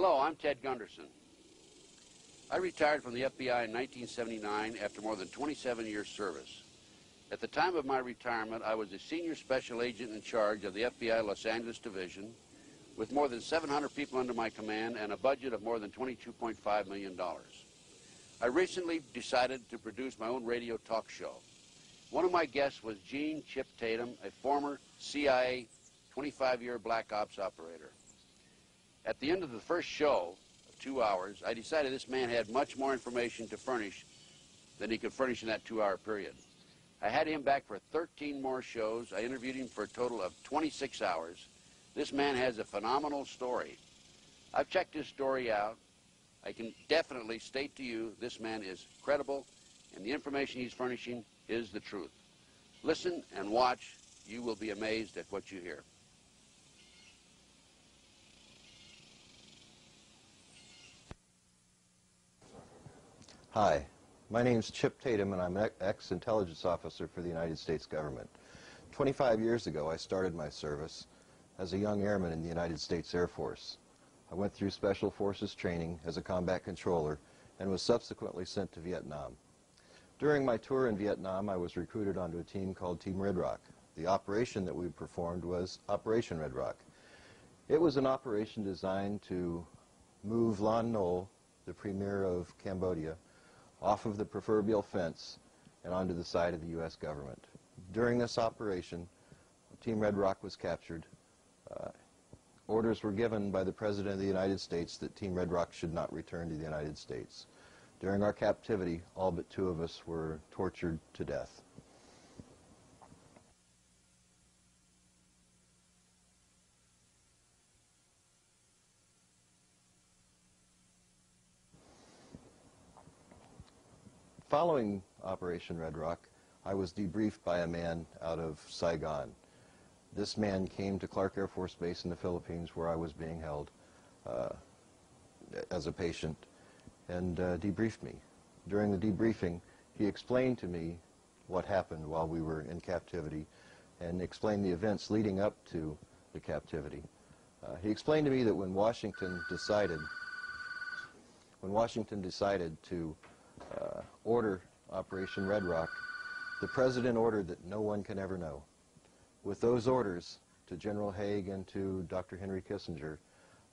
Hello, I'm Ted Gunderson. I retired from the FBI in 1979 after more than 27 years service. At the time of my retirement, I was a senior special agent in charge of the FBI Los Angeles Division with more than 700 people under my command and a budget of more than $22.5 million. I recently decided to produce my own radio talk show. One of my guests was Gene Chip Tatum, a former CIA 25-year black ops operator. At the end of the first show, 2 hours, I decided this man had much more information to furnish than he could furnish in that 2-hour period. I had him back for 13 more shows. I interviewed him for a total of 26 hours. This man has a phenomenal story. I've checked his story out. I can definitely state to you this man is credible, and the information he's furnishing is the truth. Listen and watch. You will be amazed at what you hear. Hi, my name is Chip Tatum, and I'm an ex-intelligence officer for the United States government. 25 years ago, I started my service as a young airman in the United States Air Force. I went through Special Forces training as a combat controller and was subsequently sent to Vietnam. During my tour in Vietnam, I was recruited onto a team called Team Red Rock. The operation that we performed was Operation Red Rock. It was an operation designed to move Lon Nol, the premier of Cambodia, off of the proverbial fence and onto the side of the U.S. government. During this operation, Team Red Rock was captured. Orders were given by the President of the United States that Team Red Rock should not return to the United States. During our captivity, all but 2 of us were tortured to death. Following Operation Red Rock, I was debriefed by a man out of Saigon. This man came to Clark Air Force Base in the Philippines, where I was being held as a patient, and debriefed me. During the debriefing, he explained to me what happened while we were in captivity and explained the events leading up to the captivity. He explained to me that when Washington decided to order Operation Red Rock, the President ordered that no one can ever know. With those orders to General Haig and to Dr. Henry Kissinger,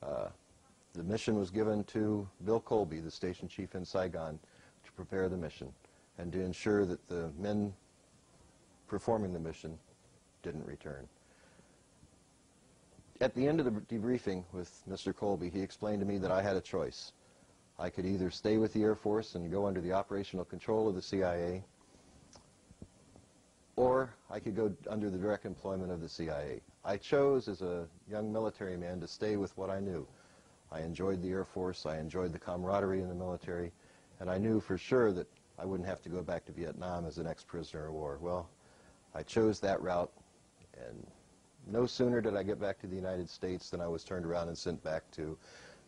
the mission was given to Bill Colby, the station chief in Saigon, to prepare the mission and to ensure that the men performing the mission didn't return. At the end of the debriefing with Mr. Colby, he explained to me that I had a choice. I could either stay with the Air Force and go under the operational control of the CIA, or I could go under the direct employment of the CIA. I chose, as a young military man, to stay with what I knew. I enjoyed the Air Force, I enjoyed the camaraderie in the military, and I knew for sure that I wouldn't have to go back to Vietnam as an ex-prisoner of war. Well, I chose that route, and no sooner did I get back to the United States than I was turned around and sent back to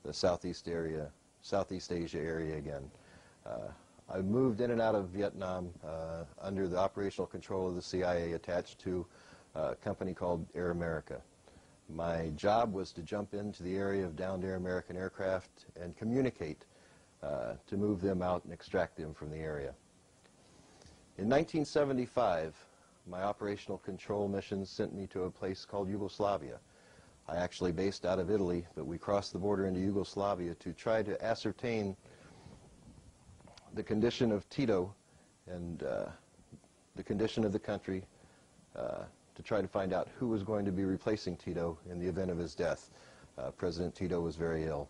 the Southeast Asia area again. I moved in and out of Vietnam under the operational control of the CIA, attached to a company called Air America. My job was to jump into the area of downed Air American aircraft and communicate to move them out and extract them from the area. In 1975, my operational control missions sent me to a place called Yugoslavia. I actually based out of Italy, but we crossed the border into Yugoslavia to try to ascertain the condition of Tito and the condition of the country, to try to find out who was going to be replacing Tito in the event of his death. President Tito was very ill.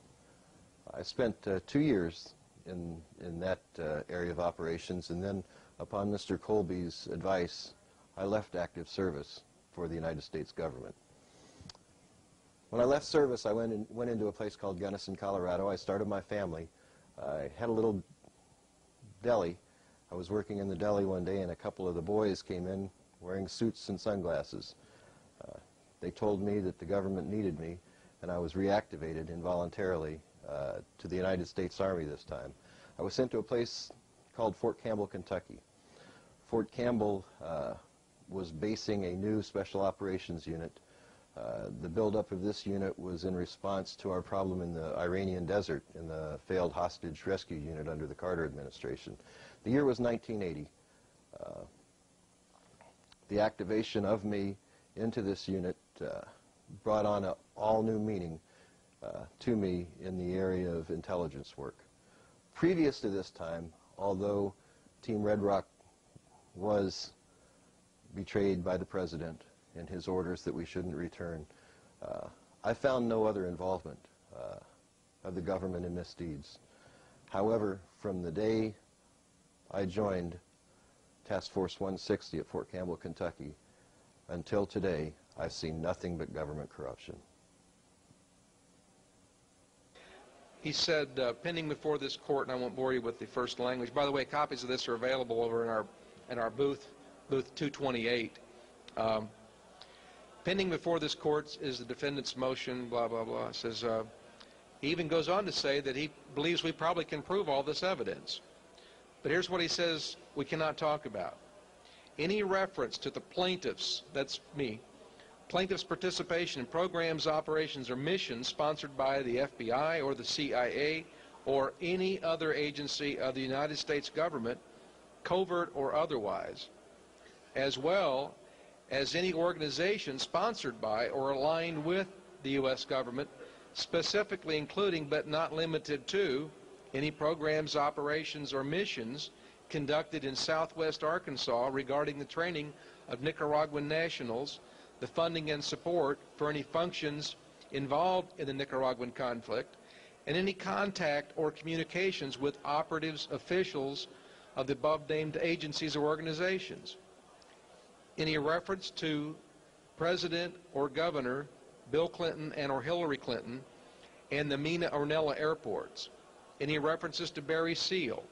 I spent 2 years in that area of operations, and then upon Mr. Colby's advice, I left active service for the United States government. When I left service, I went into a place called Gunnison, Colorado. I started my family. I had a little deli. I was working in the deli one day, and a couple of the boys came in wearing suits and sunglasses. They told me that the government needed me, and I was reactivated involuntarily to the United States Army this time. I was sent to a place called Fort Campbell, Kentucky. Fort Campbell was basing a new special operations unit The buildup of this unit was in response to our problem in the Iranian desert in the failed hostage rescue unit under the Carter administration. The year was 1980. The activation of me into this unit brought on an all-new meaning to me in the area of intelligence work. Previous to this time, although Team Red Rock was betrayed by the President and his orders that we shouldn't return, I found no other involvement of the government in misdeeds. However, from the day I joined Task Force 160 at Fort Campbell, Kentucky, until today, I've seen nothing but government corruption. He said, pending before this court, and I won't bore you with the first language. By the way, copies of this are available over in our booth 228. Pending before this court is the defendant's motion, blah, blah, blah. It says, he even goes on to say that he believes we probably can prove all this evidence. But here's what he says we cannot talk about. Any reference to the plaintiffs, that's me, plaintiffs' participation in programs, operations, or missions sponsored by the FBI or the CIA or any other agency of the United States government, covert or otherwise, as well as any organization sponsored by or aligned with the U.S. government, specifically including but not limited to any programs, operations, or missions conducted in southwest Arkansas regarding the training of Nicaraguan nationals, the funding and support for any functions involved in the Nicaraguan conflict, and any contact or communications with operatives, officials of the above-named agencies or organizations. Any reference to President or Governor Bill Clinton and or Hillary Clinton and the Mina Ornella airports. Any references to Barry Seal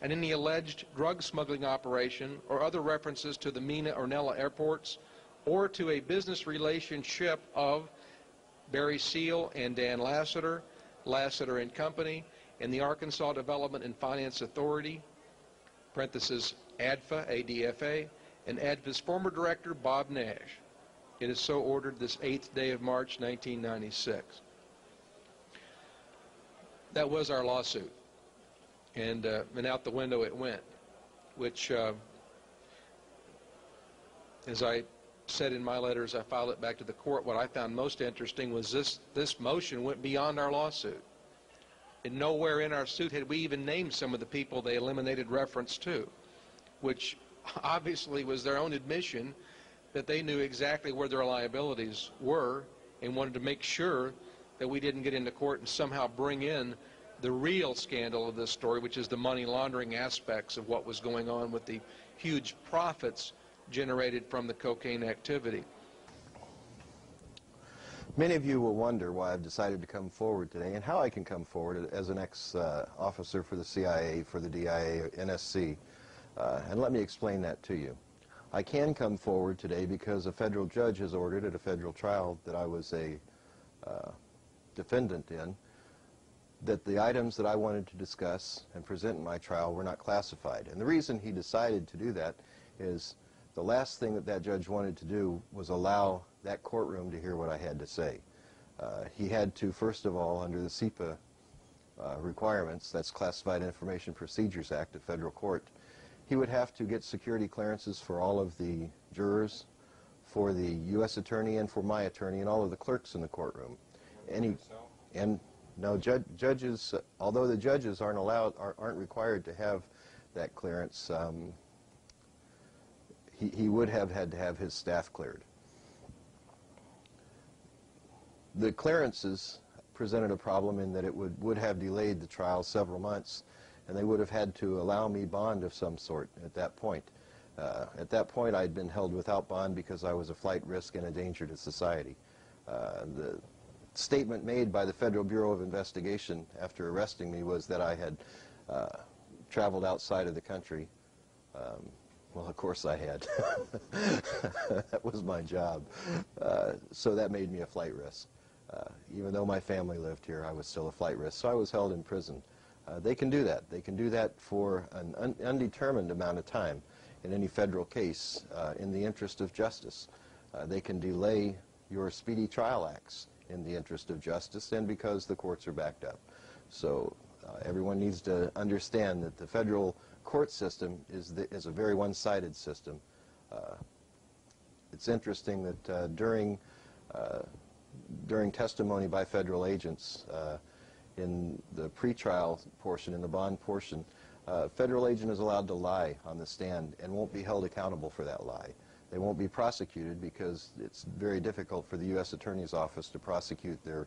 and any alleged drug smuggling operation or other references to the Mina Ornella airports or to a business relationship of Barry Seal and Dan Lassiter, Lassiter and Company, and the Arkansas Development and Finance Authority, parentheses ADFA, ADFA, and ADFA's former director, Bob Nash. It is so ordered this 8th day of March, 1996. That was our lawsuit. And out the window it went, which, as I said in my letter as I filed it back to the court, what I found most interesting was this motion went beyond our lawsuit. And nowhere in our suit had we even named some of the people they eliminated reference to, which obviously was their own admission that they knew exactly where their liabilities were and wanted to make sure that we didn't get into court and somehow bring in the real scandal of this story, which is the money laundering aspects of what was going on with the huge profits generated from the cocaine activity. Many of you will wonder why I've decided to come forward today and how I can come forward as an ex-officer for the CIA, for the DIA, NSC, and let me explain that to you. I can come forward today because a federal judge has ordered at a federal trial that I was a defendant in, that the items that I wanted to discuss and present in my trial were not classified. And the reason he decided to do that is the last thing that judge wanted to do was allow that courtroom to hear what I had to say. He had to, first of all, under the CIPA requirements, that's Classified Information Procedures Act of federal court, he would have to get security clearances for all of the jurors, for the U.S. attorney, and for my attorney, and all of the clerks in the courtroom. No, judges, although the judges aren't required to have that clearance, he would have had to have his staff cleared. The clearances presented a problem in that it would have delayed the trial several months, and they would have had to allow me bond of some sort at that point. At that point, I'd been held without bond because I was a flight risk and a danger to society. The statement made by the Federal Bureau of Investigation after arresting me was that I had traveled outside of the country. Well, of course I had. That was my job. So that made me a flight risk. Even though my family lived here, I was still a flight risk. So I was held in prison. They can do that. They can do that for an undetermined amount of time in any federal case in the interest of justice. They can delay your Speedy Trial Acts in the interest of justice and because the courts are backed up. So everyone needs to understand that the federal court system is a very one-sided system. It's interesting that during testimony by federal agents in the pretrial portion, in the bond portion, federal agent is allowed to lie on the stand and won't be held accountable for that lie. They won't be prosecuted because it's very difficult for the U.S. Attorney's Office to prosecute their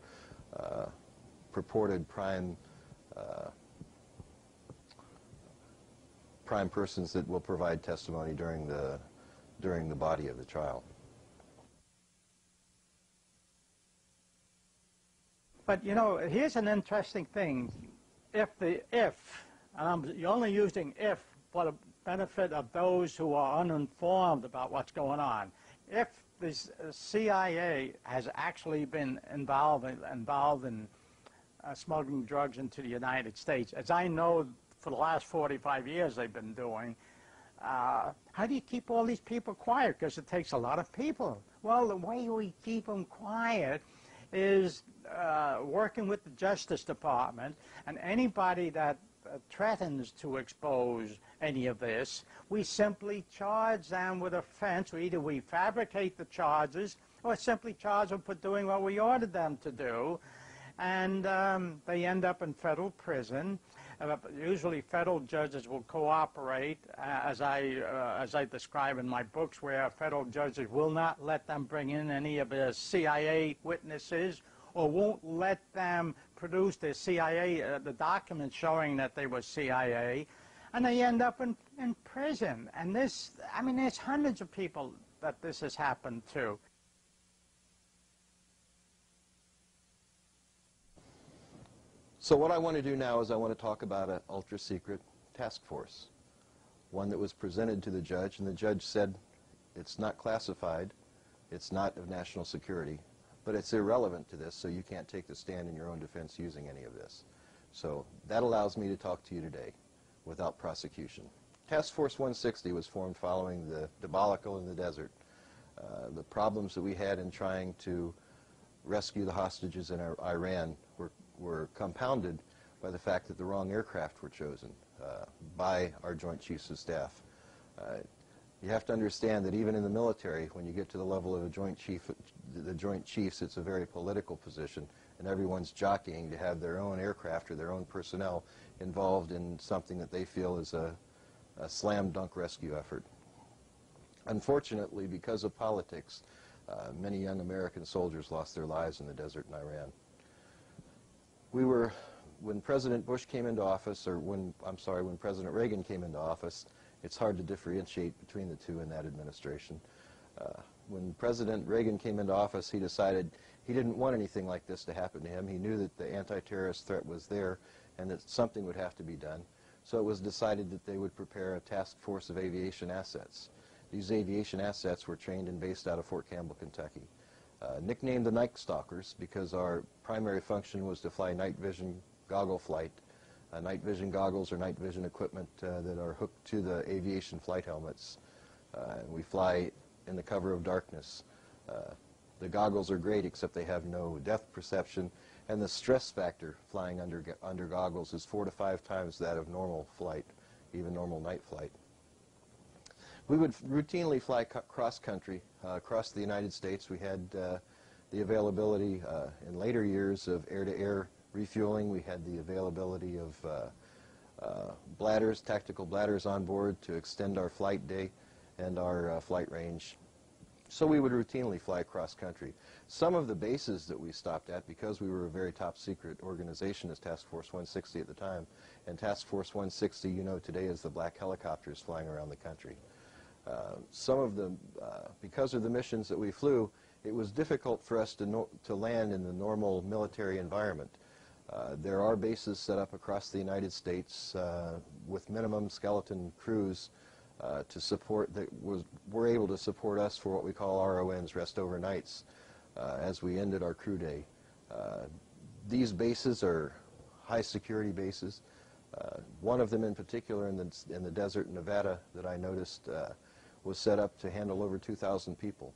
purported prime persons that will provide testimony during the body of the trial. But you know, here's an interesting thing. If, and I'm only using if for the benefit of those who are uninformed about what's going on, if the CIA has actually been involved in smuggling drugs into the United States, as I know for the last 45 years they've been doing, how do you keep all these people quiet? Because it takes a lot of people. Well, the way we keep them quiet is working with the Justice Department, and anybody that threatens to expose any of this, we simply charge them with offense. Either we fabricate the charges or simply charge them for doing what we ordered them to do, and they end up in federal prison. Usually federal judges will cooperate, as I describe in my books, where federal judges will not let them bring in any of the CIA witnesses or won't let them produce the CIA, the documents showing that they were CIA, and they end up in prison. And this, I mean, there's hundreds of people that this has happened to. So what I want to do now is I want to talk about an ultra-secret task force, one that was presented to the judge, and the judge said it's not classified, it's not of national security, but it's irrelevant to this, so you can't take the stand in your own defense using any of this. So that allows me to talk to you today without prosecution. Task Force 160 was formed following the debacle in the desert, the problems that we had in trying to rescue the hostages in Iran were compounded by the fact that the wrong aircraft were chosen by our Joint Chiefs of Staff. You have to understand that even in the military, when you get to the level of a Joint Chief, the Joint Chiefs, it's a very political position, and everyone's jockeying to have their own aircraft or their own personnel involved in something that they feel is a slam-dunk rescue effort. Unfortunately, because of politics, many young American soldiers lost their lives in the desert in Iran. When President Bush came into office, or when President Reagan came into office, it's hard to differentiate between the two in that administration. When President Reagan came into office, he decided he didn't want anything like this to happen to him. He knew that the anti-terrorist threat was there and that something would have to be done. So it was decided that they would prepare a task force of aviation assets. These aviation assets were trained and based out of Fort Campbell, Kentucky. Nicknamed the Night Stalkers because our primary function was to fly night vision goggle flight. Night vision goggles or night vision equipment that are hooked to the aviation flight helmets. And we fly in the cover of darkness. The goggles are great except they have no depth perception, and the stress factor flying under goggles is 4 to 5 times that of normal flight, even normal night flight. We would routinely fly cross-country across the United States. We had the availability in later years of air-to-air refueling. We had the availability of bladders, tactical bladders on board to extend our flight day and our flight range. So we would routinely fly cross-country. Some of the bases that we stopped at, because we were a very top-secret organization as Task Force 160 at the time, and Task Force 160, you know, today is the black helicopters flying around the country. Some of the, because of the missions that we flew, it was difficult for us to land in the normal military environment. There are bases set up across the United States with minimum skeleton crews to support, were able to support us for what we call RONs, rest overnights, as we ended our crew day. These bases are high security bases. One of them in particular in the desert in Nevada that I noticed was set up to handle over 2,000 people.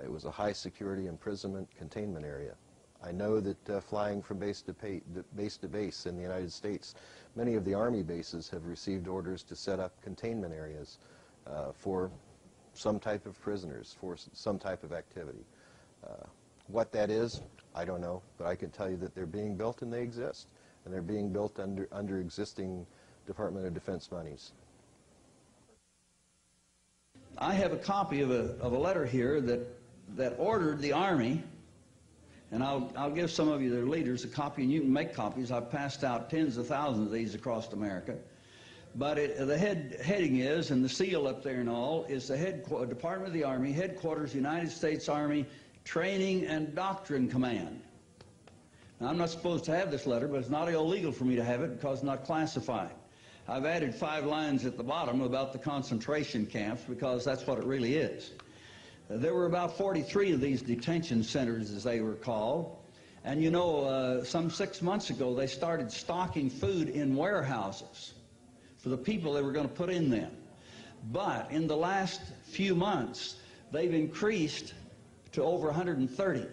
It was a high security imprisonment containment area. I know that flying from base to base in the United States, many of the Army bases have received orders to set up containment areas for some type of prisoners, for some type of activity. What that is, I don't know, but I can tell you that they're being built and they exist. And they're being built under existing Department of Defense monies. I have a copy of a letter here that ordered the Army, and I'll give some of you, their leaders, a copy, and you can make copies. I've passed out tens of thousands of these across America. But the heading is, and the seal up there and all, is the Department of the Army, Headquarters, United States Army, Training and Doctrine Command. Now, I'm not supposed to have this letter, but it's not illegal for me to have it because it's not classified. I've added 5 lines at the bottom about the concentration camps because that's what it really is. There were about 43 of these detention centers, as they were called. And you know, some 6 months ago, they started stocking food in warehouses for the people they were going to put in them. But in the last few months, they've increased to over 130.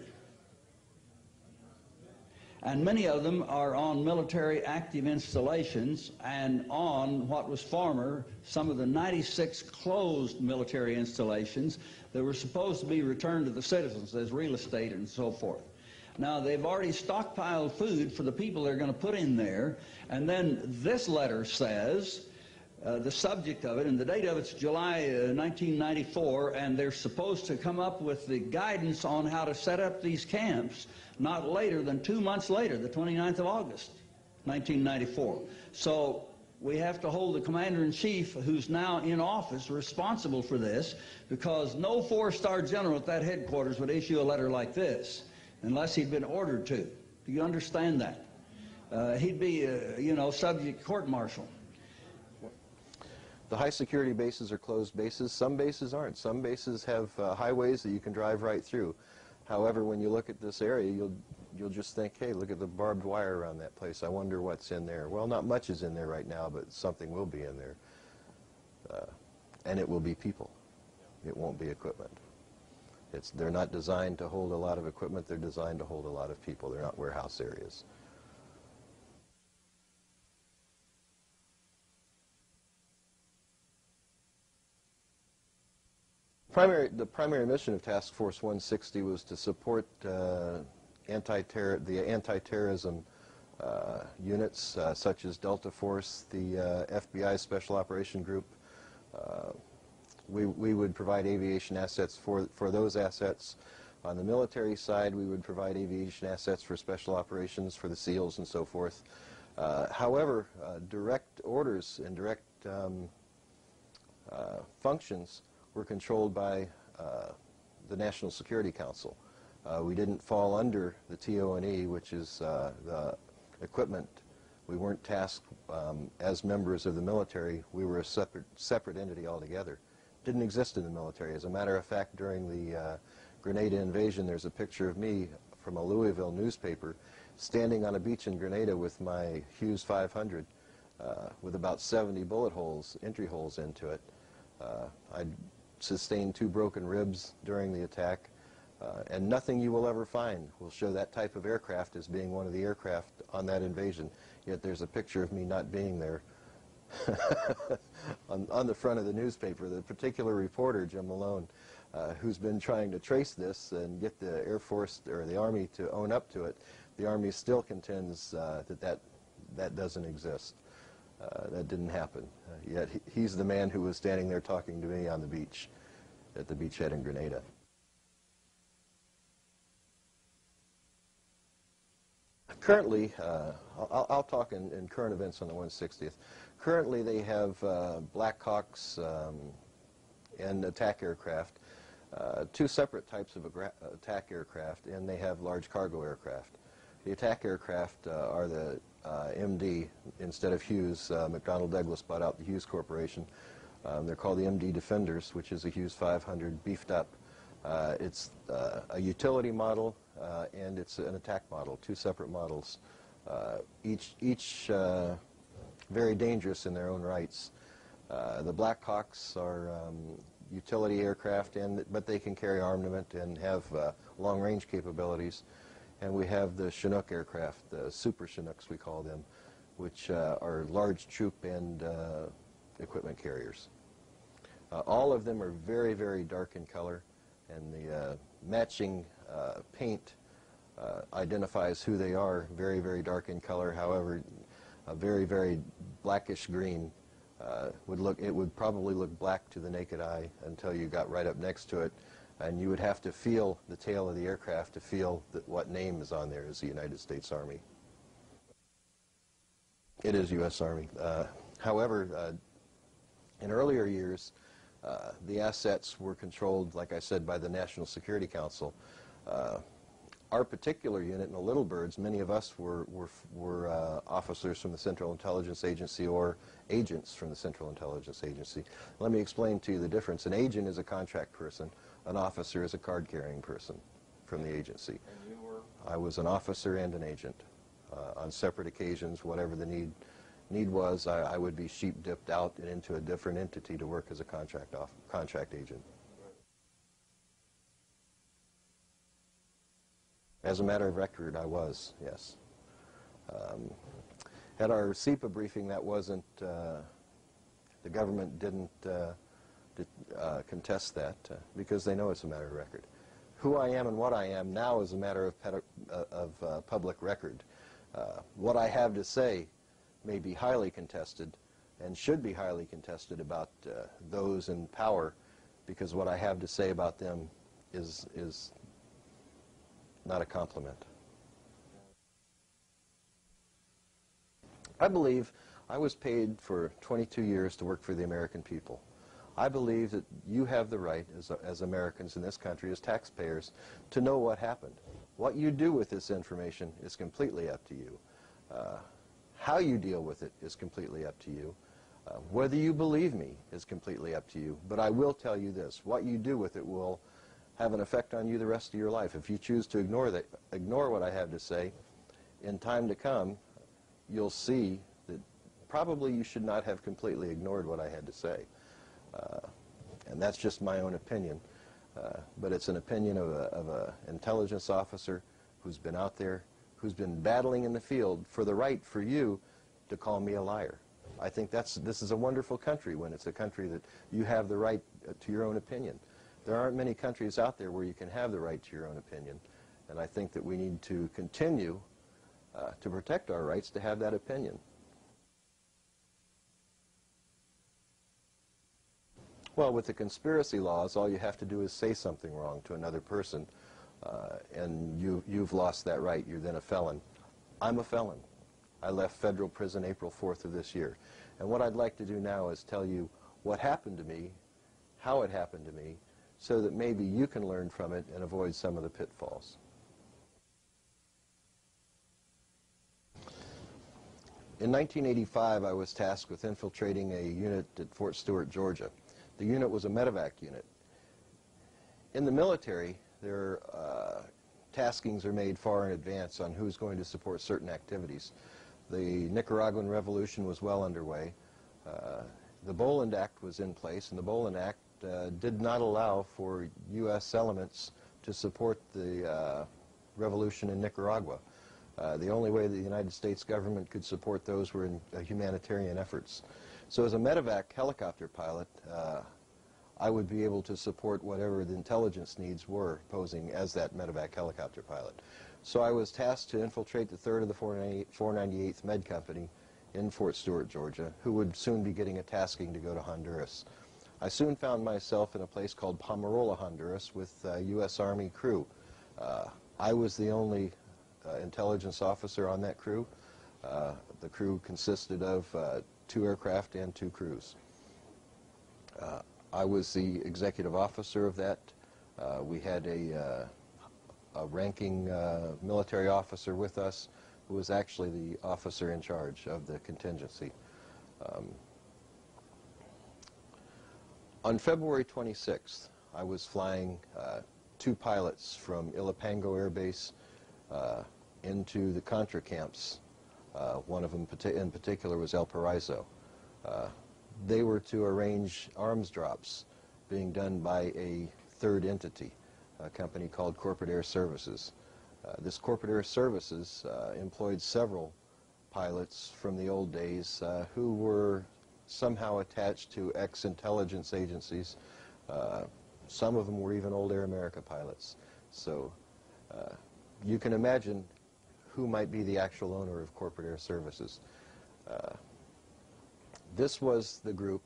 And many of them are on military active installations and on what was former some of the 96 closed military installations that were supposed to be returned to the citizens as real estate and so forth. Now, they've already stockpiled food for the people they're going to put in there, and then this letter says, the subject of it, and the date of it's July 1994, and they're supposed to come up with the guidance on how to set up these camps not later than 2 months later, the 29th of August, 1994. So we have to hold the commander-in-chief, who's now in office, responsible for this, because no 4-star general at that headquarters would issue a letter like this unless he'd been ordered to. Do you understand that? He'd be, you know, subject to court-martial. The high security bases are closed bases. Some bases aren't. Some bases have highways that you can drive right through. However, when you look at this area, you'll just think, hey, look at the barbed wire around that place. I wonder what's in there. Well, not much is in there right now, but something will be in there. And it will be people. It won't be equipment. They're not designed to hold a lot of equipment. They're designed to hold a lot of people. They're not warehouse areas. The primary mission of Task Force 160 was to support the anti-terrorism units such as Delta Force, the FBI Special Operation Group. We would provide aviation assets for those assets. On the military side, we would provide aviation assets for special operations, for the SEALs and so forth. However, direct orders and direct functions were controlled by the National Security Council. We didn't fall under the TO&E, which is the equipment. We weren't tasked as members of the military. We were a separate entity altogether. Didn't exist in the military. As a matter of fact, during the Grenada invasion, there's a picture of me from a Louisville newspaper standing on a beach in Grenada with my Hughes 500 with about 70 bullet holes, entry holes into it. I sustained 2 broken ribs during the attack, and nothing you will ever find will show that type of aircraft as being one of the aircraft on that invasion. Yet there's a picture of me not being there on the front of the newspaper. The particular reporter, Jim Malone, who's been trying to trace this and get the Air Force or the Army to own up to it, the Army still contends that doesn't exist. That didn't happen. Yet he's the man who was standing there talking to me on the beach, at the beachhead in Grenada. Currently, I'll talk in current events on the 160th. Currently, they have Black Hawks and attack aircraft, 2 separate types of attack aircraft, and they have large cargo aircraft. The attack aircraft are the MD instead of Hughes. McDonnell Douglas bought out the Hughes Corporation. They're called the MD Defenders, which is a Hughes 500 beefed up. It's a utility model and it's an attack model, 2 separate models, each very dangerous in their own rights. The Black Hawks are utility aircraft, but they can carry armament and have long-range capabilities. And we have the Chinook aircraft, the Super Chinooks we call them, which are large troop and equipment carriers. All of them are very, very dark in color, and the matching paint identifies who they are. Very, very dark in color. However, a very, very blackish green would probably look black to the naked eye until you got right up next to it, and you would have to feel the tail of the aircraft to feel what name is on there as the United States Army. It is U.S. Army. However, in earlier years, the assets were controlled, like I said, by the National Security Council. Our particular unit in the Little Birds, many of us were officers from the Central Intelligence Agency or agents from the Central Intelligence Agency. Let me explain to you the difference. An agent is a contract person. An officer is a card-carrying person from the agency. And you were? I was an officer and an agent. On separate occasions, whatever the need was, I would be sheep-dipped out and into a different entity to work as a contract agent. As a matter of record, I was, yes. At our SEPA briefing, that wasn't, the government didn't contest that because they know it's a matter of record. Who I am and what I am now is a matter of public record. What I have to say may be highly contested and should be highly contested about those in power, because what I have to say about them is not a compliment. I believe I was paid for 22 years to work for the American people. I believe that you have the right, as Americans in this country, as taxpayers, to know what happened. What you do with this information is completely up to you. How you deal with it is completely up to you. Whether you believe me is completely up to you. But I will tell you this: what you do with it will have an effect on you the rest of your life. If you choose to ignore what I have to say, in time to come, you'll see that probably you should not have completely ignored what I had to say. And that's just my own opinion. But it's an opinion of an intelligence officer who's been out there, who's been battling in the field for the right for you to call me a liar. I think this is a wonderful country when it's a country that you have the right to your own opinion. There aren't many countries out there where you can have the right to your own opinion, and I think that we need to continue to protect our rights to have that opinion. Well, with the conspiracy laws, all you have to do is say something wrong to another person, and you've lost that right. You're then a felon. I'm a felon. I left federal prison April 4th of this year. And what I'd like to do now is tell you what happened to me, how it happened to me, so that maybe you can learn from it and avoid some of the pitfalls. In 1985, I was tasked with infiltrating a unit at Fort Stewart, Georgia. The unit was a medevac unit. In the military, their taskings are made far in advance on who's going to support certain activities. The Nicaraguan Revolution was well underway. The Boland Act was in place, and the Boland Act did not allow for U.S. elements to support the revolution in Nicaragua. The only way the United States government could support those were in humanitarian efforts. So as a medevac helicopter pilot, I would be able to support whatever the intelligence needs were posing as that medevac helicopter pilot. So I was tasked to infiltrate the 3rd of the 498th Med Company in Fort Stewart, Georgia, who would soon be getting a tasking to go to Honduras. I soon found myself in a place called Pomarola, Honduras, with U.S. Army crew. I was the only intelligence officer on that crew. The crew consisted of 2 aircraft and 2 crews. I was the executive officer of that. We had a ranking military officer with us who was actually the officer in charge of the contingency. On February 26th, I was flying 2 pilots from Ilopango Air Base into the Contra camps. One of them in particular was El Paraiso. They were to arrange arms drops being done by a third entity, a company called Corporate Air Services. This Corporate Air Services employed several pilots from the old days who were somehow attached to ex-intelligence agencies. Some of them were even old Air America pilots. So you can imagine who might be the actual owner of Corporate Air Services. This was the group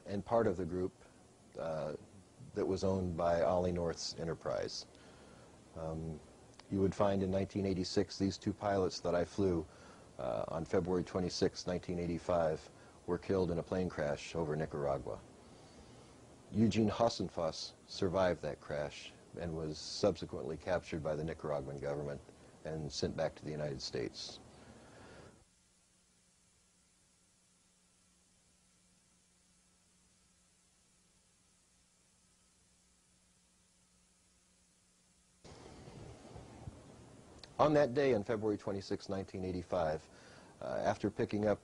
and part of the group that was owned by Ollie North's enterprise. You would find in 1986 these two pilots that I flew on February 26, 1985 were killed in a plane crash over Nicaragua. Eugene Hassenfuss survived that crash and was subsequently captured by the Nicaraguan government and sent back to the United States. On that day, on February 26, 1985, after picking up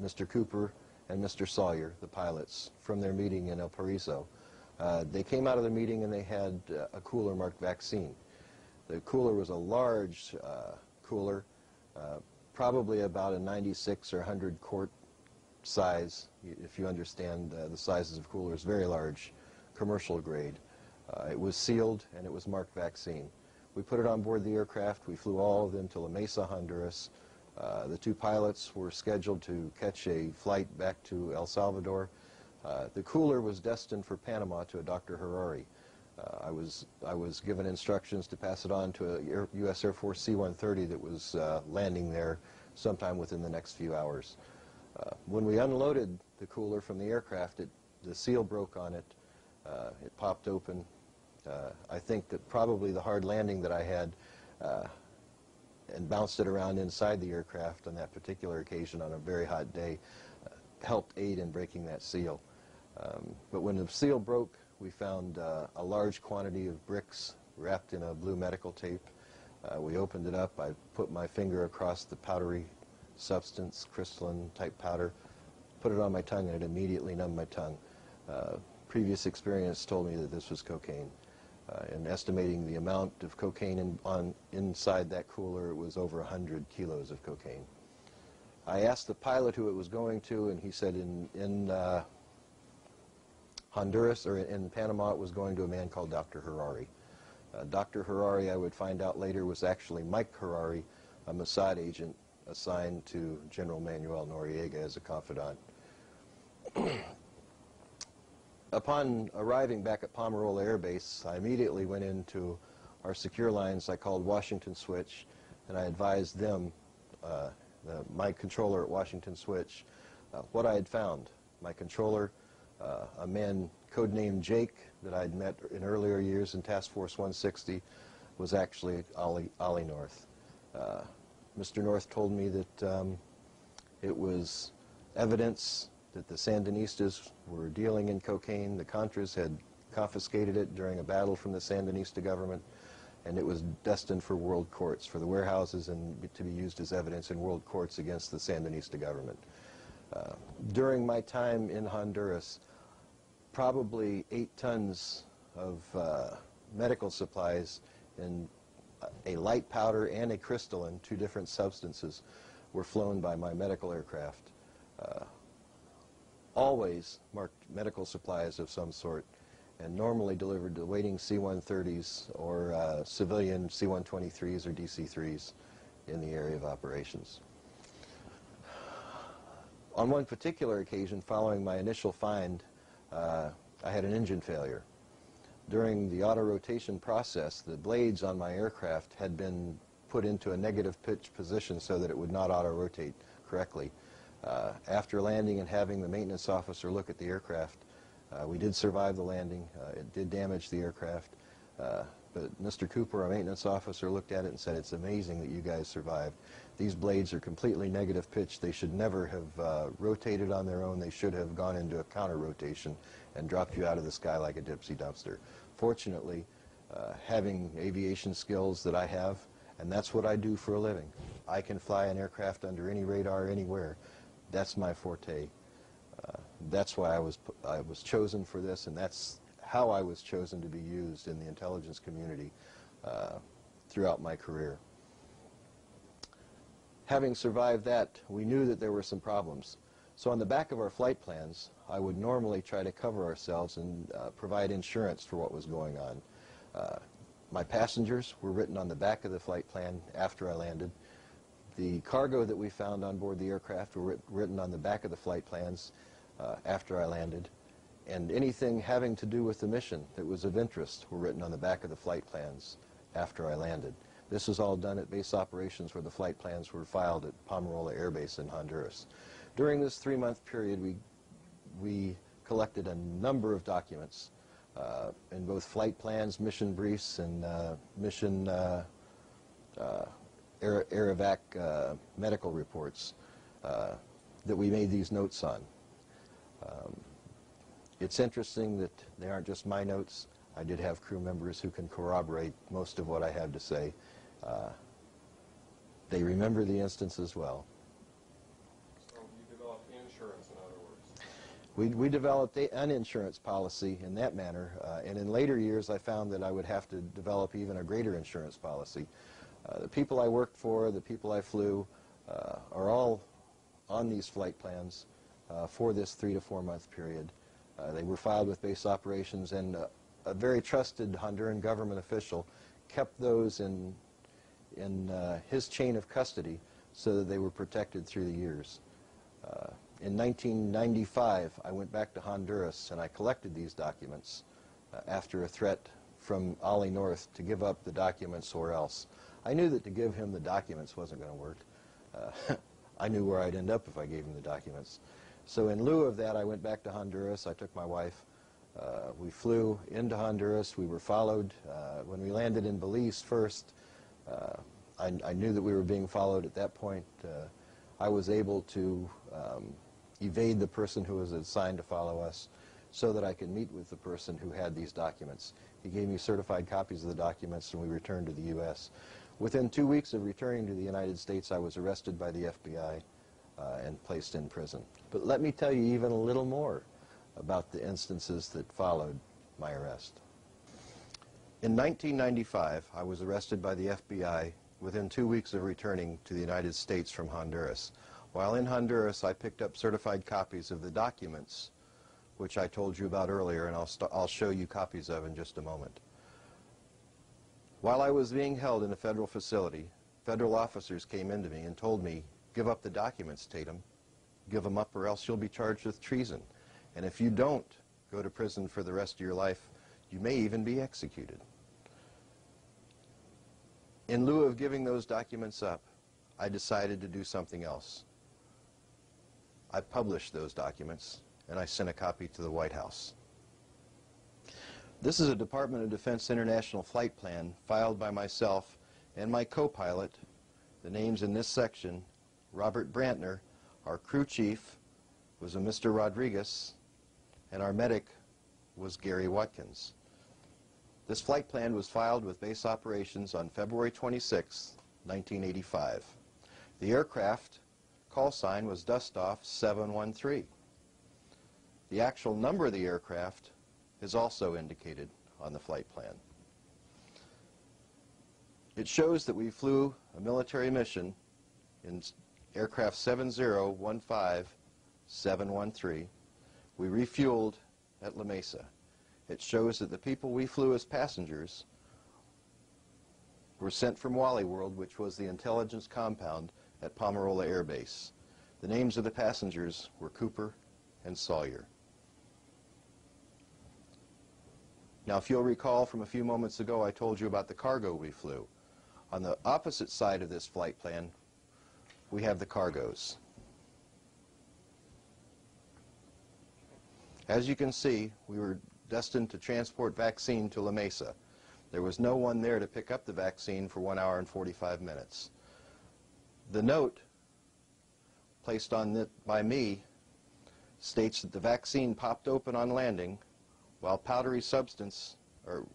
Mr. Cooper and Mr. Sawyer, the pilots, from their meeting in El Paraiso, they came out of the meeting and they had a cooler marked vaccine. The cooler was a large cooler, probably about a 96 or 100 quart size, if you understand the sizes of coolers, very large, commercial grade. It was sealed and it was marked vaccine. We put it on board the aircraft. We flew all of them to La Mesa, Honduras. The two pilots were scheduled to catch a flight back to El Salvador. The cooler was destined for Panama to a Dr. Harari. I was given instructions to pass it on to a U.S. Air Force C-130 that was landing there sometime within the next few hours. When we unloaded the cooler from the aircraft, the seal broke on it. It popped open. I think that probably the hard landing that I had and bounced it around inside the aircraft on that particular occasion on a very hot day helped aid in breaking that seal. But when the seal broke, we found a large quantity of bricks wrapped in a blue medical tape. We opened it up. I put my finger across the powdery substance, crystalline type powder, put it on my tongue, and it immediately numbed my tongue. Previous experience told me that this was cocaine. In estimating the amount of cocaine inside that cooler, it was over 100 kilos of cocaine. I asked the pilot who it was going to, and he said in Honduras, or in Panama, it was going to a man called Dr. Harari. Dr. Harari, I would find out later, was actually Mike Harari, a Mossad agent assigned to General Manuel Noriega as a confidant. Upon arriving back at Pomerola Air Base, I immediately went into our secure lines I called Washington Switch, and I advised them, my controller at Washington Switch, what I had found. My controller, a man codenamed Jake that I'd met in earlier years in Task Force 160, was actually Ollie North. Mr. North told me that it was evidence that the Sandinistas were dealing in cocaine. The Contras had confiscated it during a battle from the Sandinista government, and it was destined for world courts, for the warehouses, and to be used as evidence in world courts against the Sandinista government. During my time in Honduras, probably 8 tons of medical supplies in a light powder and a crystalline, 2 different substances, were flown by my medical aircraft. Always marked medical supplies of some sort, and normally delivered to waiting C-130s or civilian C-123s or DC-3s in the area of operations. On one particular occasion, following my initial find, I had an engine failure. During the auto-rotation process, the blades on my aircraft had been put into a negative pitch position so that it would not auto-rotate correctly. After landing and having the maintenance officer look at the aircraft, we did survive the landing. It did damage the aircraft, but Mr. Cooper, our maintenance officer, looked at it and said, "It's amazing that you guys survived. These blades are completely negative pitch. They should never have rotated on their own. They should have gone into a counter-rotation and dropped you out of the sky like a Dipsy dumpster." Fortunately, having aviation skills that I have, and that's what I do for a living. I can fly an aircraft under any radar anywhere. That's my forte. That's why I was chosen for this, and that's how I was chosen to be used in the intelligence community throughout my career. Having survived that, we knew that there were some problems. So on the back of our flight plans, I would normally try to cover ourselves and provide insurance for what was going on. My passengers were written on the back of the flight plan after I landed. The cargo that we found on board the aircraft were written on the back of the flight plans after I landed. And anything having to do with the mission that was of interest were written on the back of the flight plans after I landed. This was all done at base operations where the flight plans were filed at Pomarola Air Base in Honduras. During this 3-month period, we collected a number of documents in both flight plans, mission briefs, and mission air-evac medical reports that we made these notes on. It's interesting that they aren't just my notes. I did have crew members who can corroborate most of what I have to say. They remember the instance as well. So you developed insurance, in other words. We developed an insurance policy in that manner, and in later years I found that I would have to develop even a greater insurance policy. The people I worked for, the people I flew, are all on these flight plans for this 3 to 4 month period. They were filed with base operations, and a very trusted Honduran government official kept those in his chain of custody so that they were protected through the years. In 1995, I went back to Honduras and I collected these documents after a threat from Ollie North to give up the documents or else. I knew that to give him the documents wasn't going to work. I knew where I'd end up if I gave him the documents. So in lieu of that, I went back to Honduras. I took my wife. We flew into Honduras. We were followed. When we landed in Belize first, I knew that we were being followed at that point. I was able to evade the person who was assigned to follow us so that I could meet with the person who had these documents. He gave me certified copies of the documents, and we returned to the U.S. Within 2 weeks of returning to the United States, I was arrested by the FBI and placed in prison. But let me tell you even a little more about the instances that followed my arrest. In 1995, I was arrested by the FBI within 2 weeks of returning to the United States from Honduras. While in Honduras, I picked up certified copies of the documents, which I told you about earlier, and I'll show you copies of in just a moment. While I was being held in a federal facility, federal officers came into me and told me, "Give up the documents, Tatum. Give them up or else you'll be charged with treason. And if you don't go to prison for the rest of your life, you may even be executed." In lieu of giving those documents up, I decided to do something else. I published those documents, and I sent a copy to the White House. This is a Department of Defense International Flight Plan filed by myself and my co-pilot. The names in this section: Robert Brantner, our crew chief was a Mr. Rodriguez, and our medic was Gary Watkins. This flight plan was filed with base operations on February 26, 1985. The aircraft call sign was Dustoff 713. The actual number of the aircraft is also indicated on the flight plan. It shows that we flew a military mission in aircraft 7015713. We refueled at La Mesa. It shows that the people we flew as passengers were sent from Wally World, which was the intelligence compound at Pomarola Air Base. The names of the passengers were Cooper and Sawyer. Now, if you'll recall from a few moments ago, I told you about the cargo we flew. On the opposite side of this flight plan, we have the cargoes. As you can see, we were destined to transport vaccine to La Mesa. There was no one there to pick up the vaccine for 1 hour and 45 minutes. The note placed on it by me states that the vaccine popped open on landing while powdery substance, or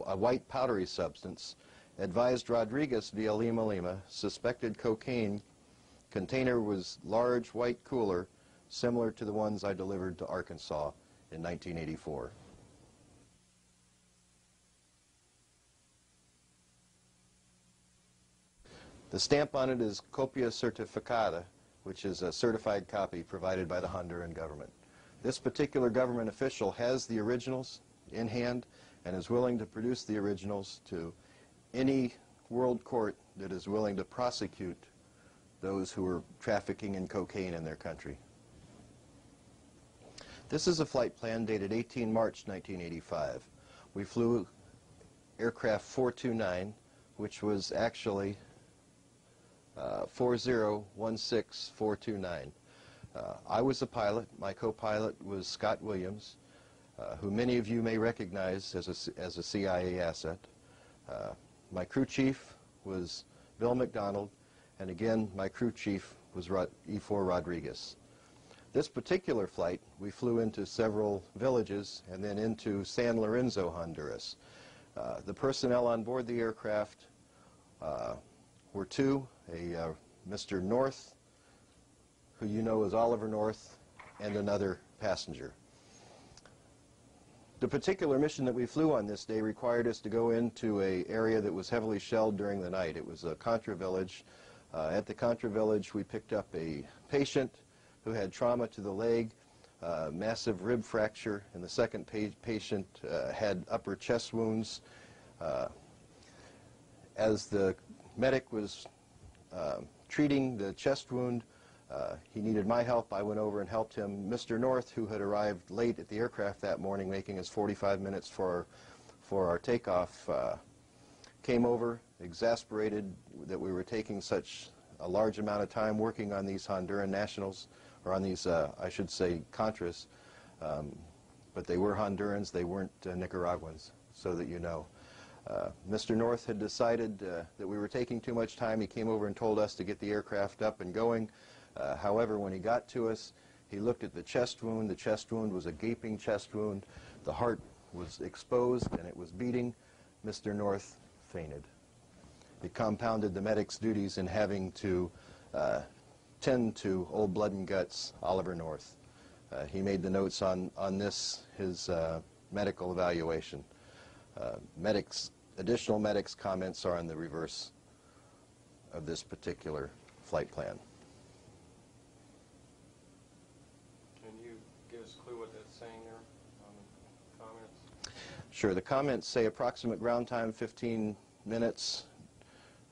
a white powdery substance, advised Rodriguez via Lima Lima, suspected cocaine, container was large white cooler, similar to the ones I delivered to Arkansas in 1984. The stamp on it is Copia Certificata, which is a certified copy provided by the Honduran government. This particular government official has the originals in hand and is willing to produce the originals to any world court that is willing to prosecute those who are trafficking in cocaine in their country. This is a flight plan dated 18 March 1985. We flew aircraft 429, which was actually 4016429. I was the pilot. My co-pilot was Scott Williams, who many of you may recognize as a CIA asset. My crew chief was Bill McDonald, and again, my crew chief was E4 Rodriguez. This particular flight, we flew into several villages and then into San Lorenzo, Honduras. The personnel on board the aircraft were two, Mr. North, who you know as Oliver North, and another passenger. The particular mission that we flew on this day required us to go into an area that was heavily shelled during the night. It was a Contra village. At the Contra village, we picked up a patient who had trauma to the leg, massive rib fracture, and the second patient had upper chest wounds. As the medic was treating the chest wound, he needed my help. I went over and helped him. Mr. North, who had arrived late at the aircraft that morning, making us 45 minutes for our takeoff, came over, exasperated that we were taking such a large amount of time working on these Honduran nationals, or on these, I should say, Contras. But they were Hondurans, they weren't Nicaraguans, so that you know. Mr. North had decided that we were taking too much time. He came over and told us to get the aircraft up and going. However, when he got to us, he looked at the chest wound. The chest wound was a gaping chest wound. The heart was exposed and it was beating. Mr. North fainted. It compounded the medic's duties in having to tend to old blood and guts Oliver North. He made the notes on this, his medical evaluation. Additional medics' comments are on the reverse of this particular flight plan. Can you give us a clue what that's saying there on the comments? Sure. The comments say approximate ground time 15 minutes.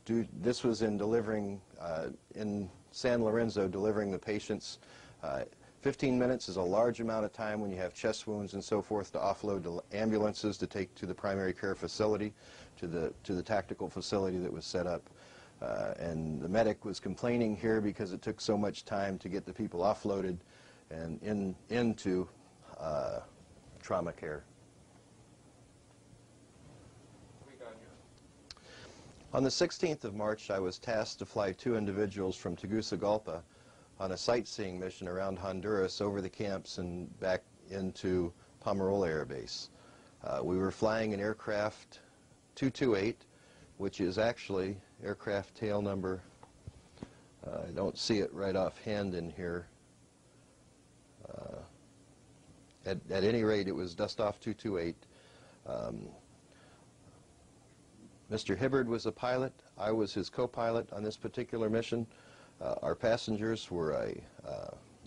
This was in delivering, in San Lorenzo, delivering the patients. 15 minutes is a large amount of time when you have chest wounds and so forth to offload to ambulances to take to the primary care facility, to the tactical facility that was set up. And the medic was complaining here because it took so much time to get the people offloaded and into trauma care. What we got here? On the 16th of March, I was tasked to fly 2 individuals from Tegucigalpa on a sightseeing mission around Honduras, over the camps and back into Pomarola Air Base. We were flying an aircraft 228, which is actually aircraft tail number, I don't see it right offhand in here. At any rate, it was Dustoff 228. Mr. Hibbard was the pilot. I was his co-pilot on this particular mission. Our passengers were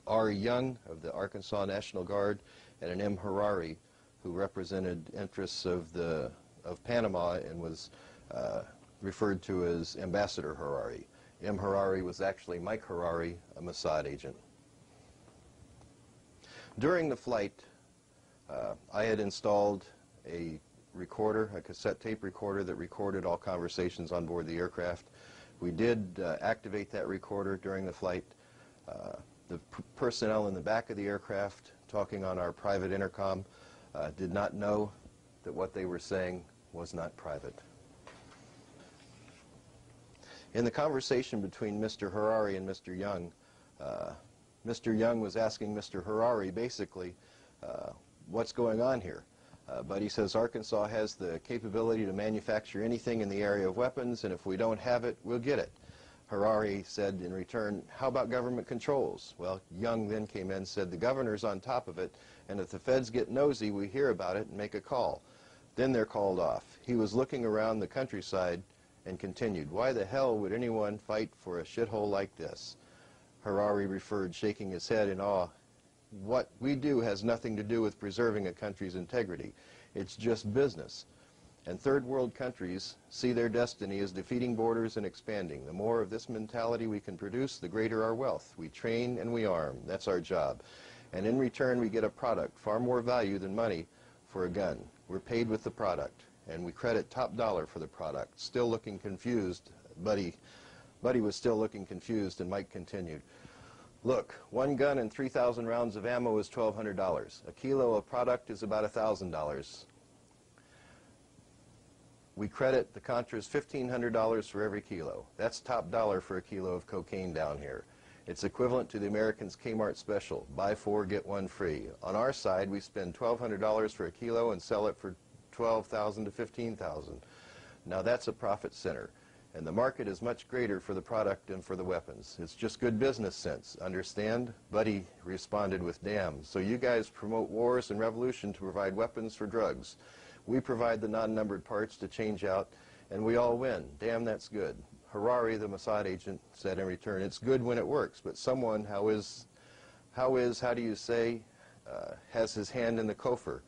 R. Young of the Arkansas National Guard and an M. Harari, who represented interests of Panama and was referred to as Ambassador Harari. M. Harari was actually Mike Harari, a Mossad agent. During the flight, I had installed a recorder, a cassette tape recorder that recorded all conversations on board the aircraft. We did activate that recorder during the flight. The personnel in the back of the aircraft, talking on our private intercom, did not know that what they were saying was not private. In the conversation between Mr. Harari and Mr. Young, Mr. Young was asking Mr. Harari basically, what's going on here? But he says Arkansas has the capability to manufacture anything in the area of weapons, and if we don't have it, we'll get it. Harari said in return, how about government controls? Well, Young then came in and said, the governor's on top of it, and if the feds get nosy, we hear about it and make a call. Then they're called off. He was looking around the countryside and continued, why the hell would anyone fight for a shithole like this? Harari referred, shaking his head in awe, what we do has nothing to do with preserving a country's integrity. It's just business. And third world countries see their destiny as defeating borders and expanding. The more of this mentality we can produce, the greater our wealth. We train and we arm. That's our job. And in return, we get a product, far more value than money for a gun. We're paid with the product, and we credit top dollar for the product. Still looking confused. Buddy was still looking confused, and Mike continued. Look, one gun and 3,000 rounds of ammo is $1,200. A kilo of product is about $1,000. We credit the Contras $1,500 for every kilo. That's top dollar for a kilo of cocaine down here. It's equivalent to the Americans' Kmart special, buy 4, get 1 free. On our side, we spend $1,200 for a kilo and sell it for $12,000 to $15,000. Now that's a profit center. And the market is much greater for the product than for the weapons. It's just good business sense, understand? Buddy responded with, damn. So you guys promote wars and revolution to provide weapons for drugs. We provide the non-numbered parts to change out, and we all win. Damn, that's good. Harari, the Mossad agent, said in return, it's good when it works, but someone, how do you say, has his hand in the gopher?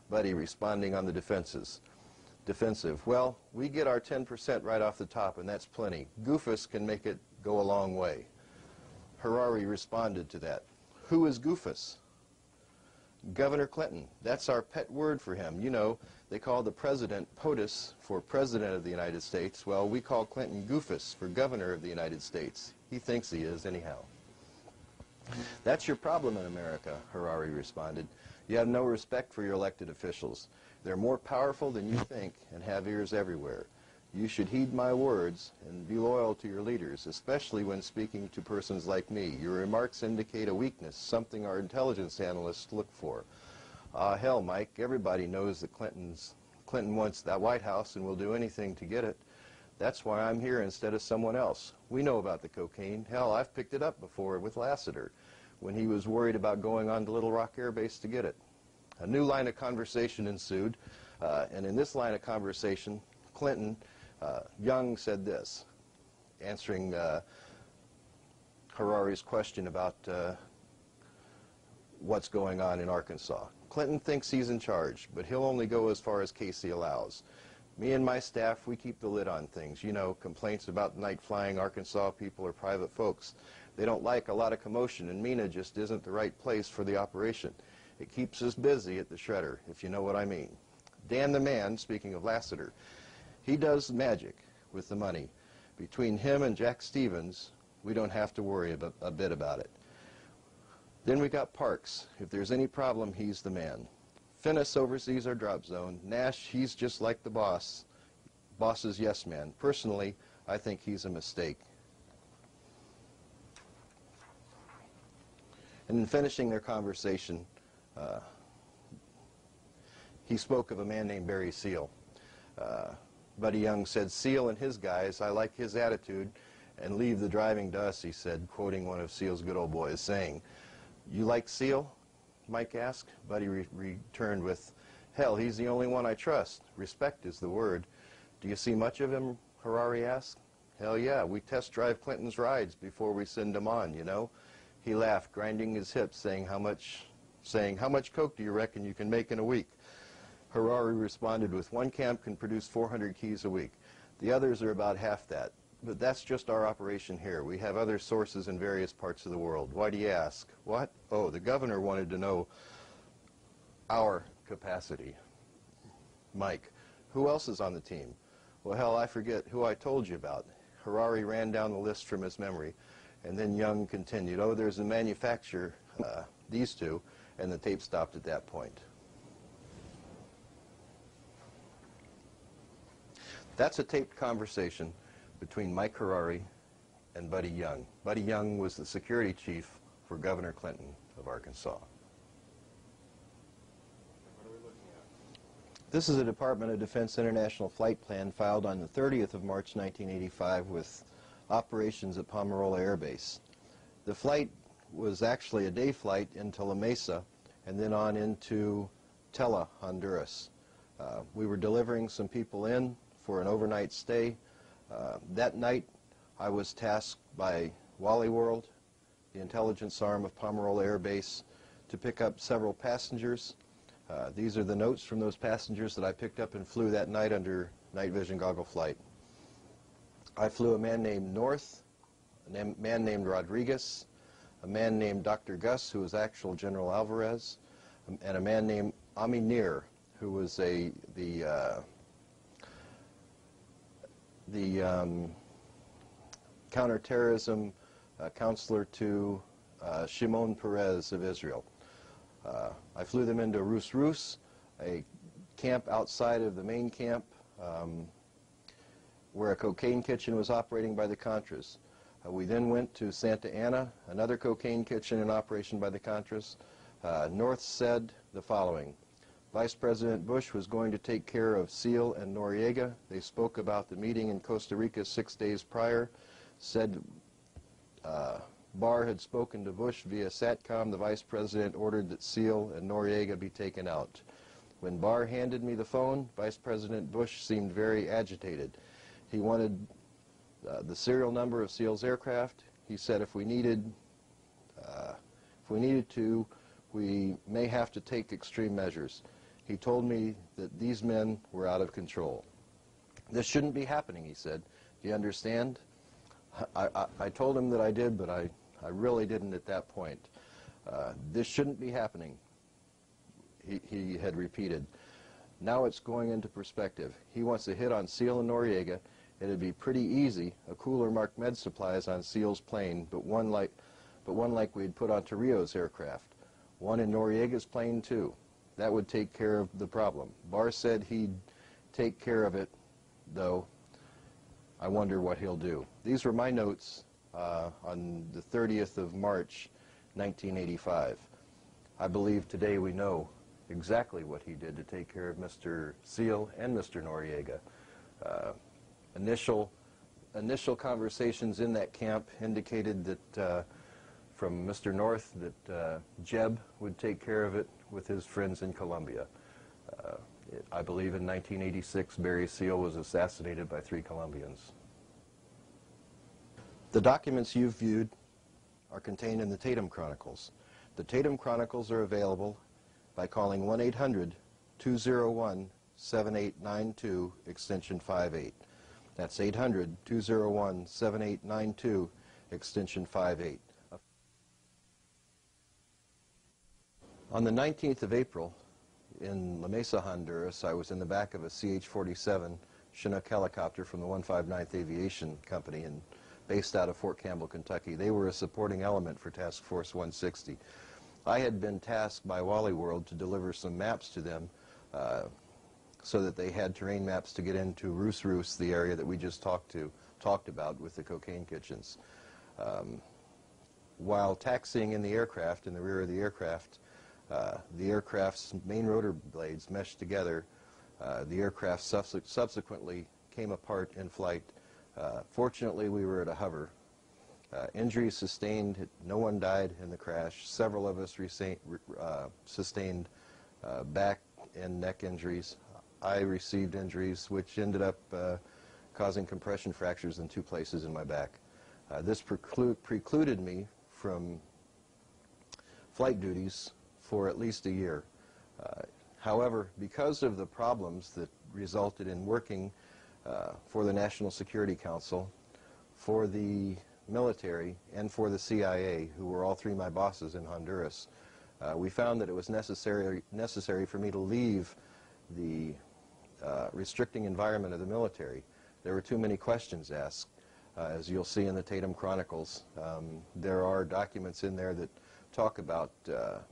Buddy responding on the defensive. Well, we get our 10% right off the top, and that's plenty. Goofus can make it go a long way. Harari responded to that. Who is Goofus? Governor Clinton. That's our pet word for him. You know, they call the president POTUS for President of the United States. Well, we call Clinton Goofus for Governor of the United States. He thinks he is, anyhow. That's your problem in America, Harari responded. You have no respect for your elected officials. They're more powerful than you think and have ears everywhere. You should heed my words and be loyal to your leaders, especially when speaking to persons like me. Your remarks indicate a weakness, something our intelligence analysts look for. Hell, Mike, everybody knows that Clinton wants that White House and will do anything to get it. That's why I'm here instead of someone else. We know about the cocaine. Hell, I've picked it up before with Lassiter when he was worried about going on to Little Rock Air Base to get it. A new line of conversation ensued, and in this line of conversation, Young said this, answering Harari's question about what's going on in Arkansas. Clinton thinks he's in charge, but he'll only go as far as Casey allows. Me and my staff, we keep the lid on things. You know, complaints about night flying Arkansas people are private folks. They don't like a lot of commotion, and Mena just isn't the right place for the operation. It keeps us busy at the shredder, if you know what I mean. Dan the man, speaking of Lassiter, he does magic with the money. Between him and Jack Stevens, we don't have to worry a bit about it. Then we got Parks. If there's any problem, he's the man. Finnis oversees our drop zone. Nash, he's just like the boss. Boss's yes man. Personally, I think he's a mistake. And in finishing their conversation, he spoke of a man named Barry Seal. Buddy Young said, Seal and his guys, I like his attitude, and leave the driving to us, he said, quoting one of Seal's good old boys, saying, you like Seal? Mike asked. Buddy returned with, hell, he's the only one I trust. Respect is the word. Do you see much of him? Harari asked. Hell yeah, we test drive Clinton's rides before we send him on, you know. He laughed, grinding his hips, saying, how much coke do you reckon you can make in a week? Harari responded with, one camp can produce 400 keys a week. The others are about half that. But that's just our operation here. We have other sources in various parts of the world. Why do you ask? What? Oh, the governor wanted to know our capacity. Mike, who else is on the team? Well, hell, I forget who I told you about. Harari ran down the list from his memory, and then Young continued, oh, there's a manufacturer, these two, and the tape stopped at that point. That's a taped conversation between Mike Harari and Buddy Young. Buddy Young was the security chief for Governor Clinton of Arkansas. What are we looking at? This is a Department of Defense International Flight Plan filed on the 30th of March 1985 with operations at Pomerola Air Base. The flight was actually a day flight into La Mesa and then on into Tela, Honduras. We were delivering some people in for an overnight stay. That night I was tasked by Wally World, the intelligence arm of Pomerola Air Base, to pick up several passengers. These are the notes from those passengers that I picked up and flew that night under night vision goggle flight. I flew a man named North, a man named Rodriguez, a man named Dr. Gus, who was actual General Alvarez, and a man named Aminir, who was the counterterrorism counselor to Shimon Peres of Israel. I flew them into Rus Rus, a camp outside of the main camp where a cocaine kitchen was operating by the Contras. We then went to Santa Ana, another cocaine kitchen in operation by the Contras. North said the following: Vice President Bush was going to take care of Seal and Noriega. They spoke about the meeting in Costa Rica 6 days prior, said Barr had spoken to Bush via SATCOM. The Vice President ordered that Seal and Noriega be taken out. When Barr handed me the phone, Vice President Bush seemed very agitated. He wanted the serial number of Seal's aircraft. He said if we needed to, we may have to take extreme measures. He told me that these men were out of control. This shouldn't be happening, he said. Do you understand? I told him that I did, but I really didn't at that point. This shouldn't be happening, he had repeated. Now it's going into perspective. He wants a hit on Seal and Noriega. It'd be pretty easy, a cooler marked med supplies on Seal's plane, but one like we'd put on Torrijos' aircraft. One in Noriega's plane, too. That would take care of the problem. Barr said he'd take care of it, though. I wonder what he'll do. These were my notes on the 30th of March, 1985. I believe today we know exactly what he did to take care of Mr. Seal and Mr. Noriega. Initial conversations in that camp indicated that from Mr. North that Jeb would take care of it with his friends in Colombia. I believe in 1986 Barry Seal was assassinated by 3 Colombians. The documents you've viewed are contained in the Tatum Chronicles. The Tatum Chronicles are available by calling 1-800-201-7892 extension 58. That's 800-201-7892 extension 58. On the 19th of April in La Mesa, Honduras, I was in the back of a CH-47 Chinook helicopter from the 159th Aviation Company and based out of Fort Campbell, Kentucky. They were a supporting element for Task Force 160. I had been tasked by Wally World to deliver some maps to them so that they had terrain maps to get into Rus Rus, the area that we just talked about with the cocaine kitchens. While taxiing in the aircraft, in the rear of the aircraft's main rotor blades meshed together. The aircraft subsequently came apart in flight. Fortunately, we were at a hover. Injuries sustained, no one died in the crash. Several of us sustained back and neck injuries. I received injuries which ended up causing compression fractures in 2 places in my back. This precluded me from flight duties for at least a year. However, because of the problems that resulted in working for the National Security Council, for the military, and for the CIA, who were all 3 my bosses in Honduras, we found that it was necessary for me to leave the restricting environment of the military. There were too many questions asked. As you'll see in the Tatum Chronicles, there are documents in there that talk about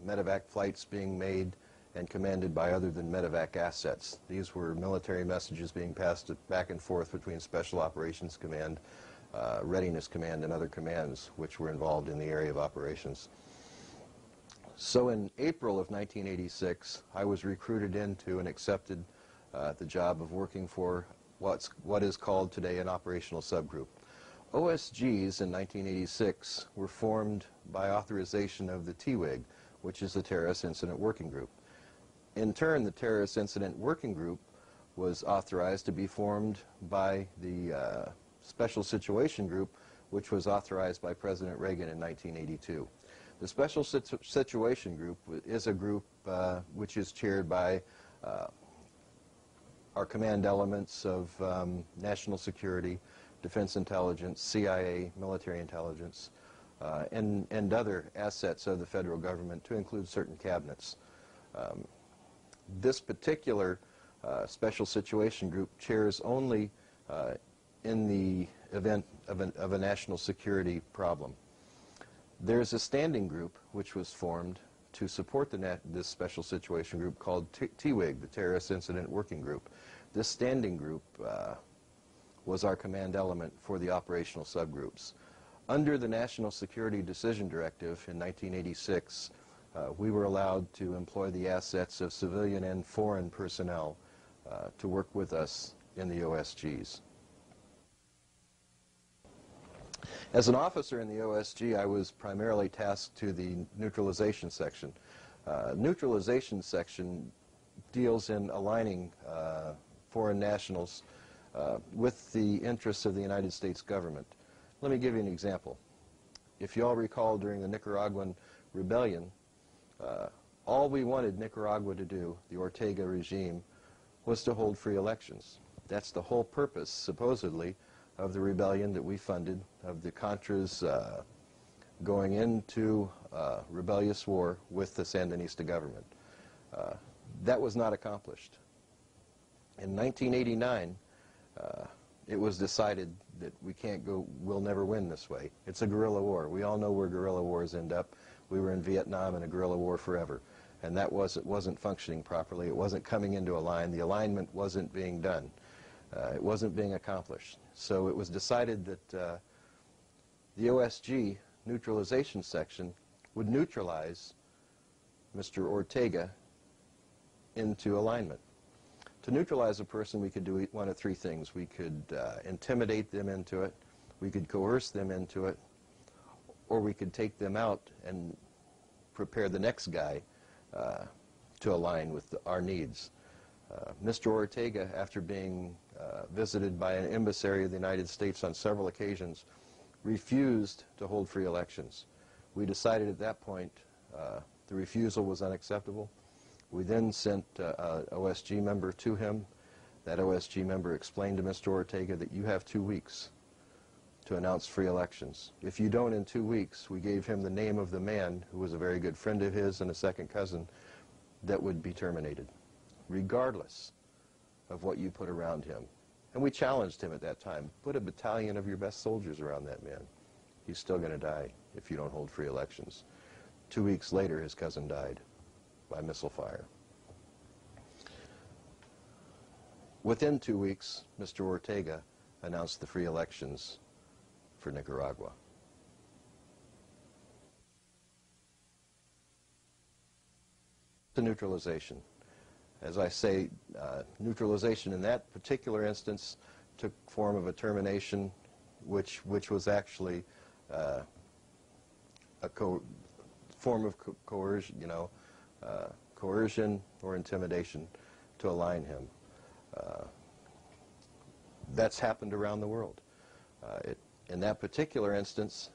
medevac flights being made and commanded by other than medevac assets. These were military messages being passed back and forth between Special Operations Command, Readiness Command, and other commands which were involved in the area of operations. So in April of 1986, I was recruited into and accepted the job of working for what is called today an operational subgroup. OSGs in 1986 were formed by authorization of the TWIG, which is the Terrorist Incident Working Group. In turn, the Terrorist Incident Working Group was authorized to be formed by the Special Situation Group, which was authorized by President Reagan in 1982. The Special Situation Group is a group which is chaired by our command elements of national security, defense intelligence, CIA, military intelligence, and other assets of the federal government, to include certain cabinets. This particular Special Situation Group chairs only in the event of a national security problem. There's a standing group which was formed to support this Special Situation Group called TWIG, the Terrorist Incident Working Group. This standing group was our command element for the operational subgroups. Under the National Security Decision Directive in 1986, we were allowed to employ the assets of civilian and foreign personnel to work with us in the OSGs. As an officer in the OSG, I was primarily tasked to the neutralization section. Neutralization section deals in aligning foreign nationals with the interests of the United States government. Let me give you an example. If you all recall, during the Nicaraguan rebellion, all we wanted Nicaragua to do, the Ortega regime, was to hold free elections. That's the whole purpose, supposedly, of the rebellion that we funded, of the Contras going into rebellious war with the Sandinista government. That was not accomplished. In 1989, it was decided that we'll never win this way. It's a guerrilla war. We all know where guerrilla wars end up. We were in Vietnam in a guerrilla war forever. And that wasn't functioning properly. It wasn't coming into a line. The alignment wasn't being done. It wasn't being accomplished. So it was decided that the OSG neutralization section would neutralize Mr. Ortega into alignment. To neutralize a person, we could do one of three things. We could intimidate them into it, we could coerce them into it, or we could take them out and prepare the next guy to align with our needs. Mr. Ortega, after being visited by an emissary of the United States on several occasions, refused to hold free elections. We decided at that point the refusal was unacceptable. We then sent an OSG member to him. That OSG member explained to Mr. Ortega that you have 2 weeks to announce free elections. If you don't in 2 weeks, we gave him the name of the man who was a very good friend of his and a second cousin that would be terminated, regardless of what you put around him. And we challenged him at that time. Put a battalion of your best soldiers around that man. He's still going to die if you don't hold free elections. 2 weeks later, his cousin died by missile fire. Within 2 weeks, Mr. Ortega announced the free elections for Nicaragua. The neutralization. As I say, neutralization in that particular instance took form of a termination which was actually a form of coercion, coercion or intimidation to align him. That's happened around the world. In that particular instance,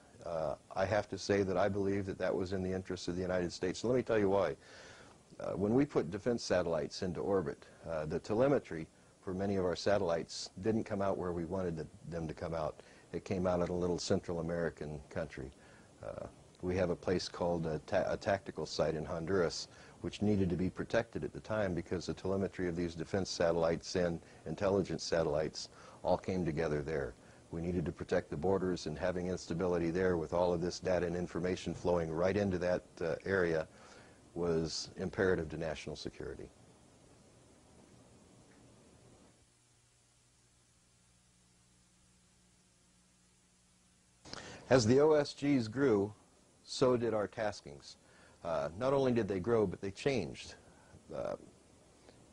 I have to say that I believe that was in the interest of the United States. So let me tell you why. When we put defense satellites into orbit, the telemetry for many of our satellites didn't come out where we wanted them to come out. It came out in a little Central American country. We have a place called a tactical site in Honduras, which needed to be protected at the time because the telemetry of these defense satellites and intelligence satellites all came together there. We needed to protect the borders, and having instability there with all of this data and information flowing right into that area was imperative to national security. As the OSGs grew, so did our taskings. Not only did they grow, but they changed.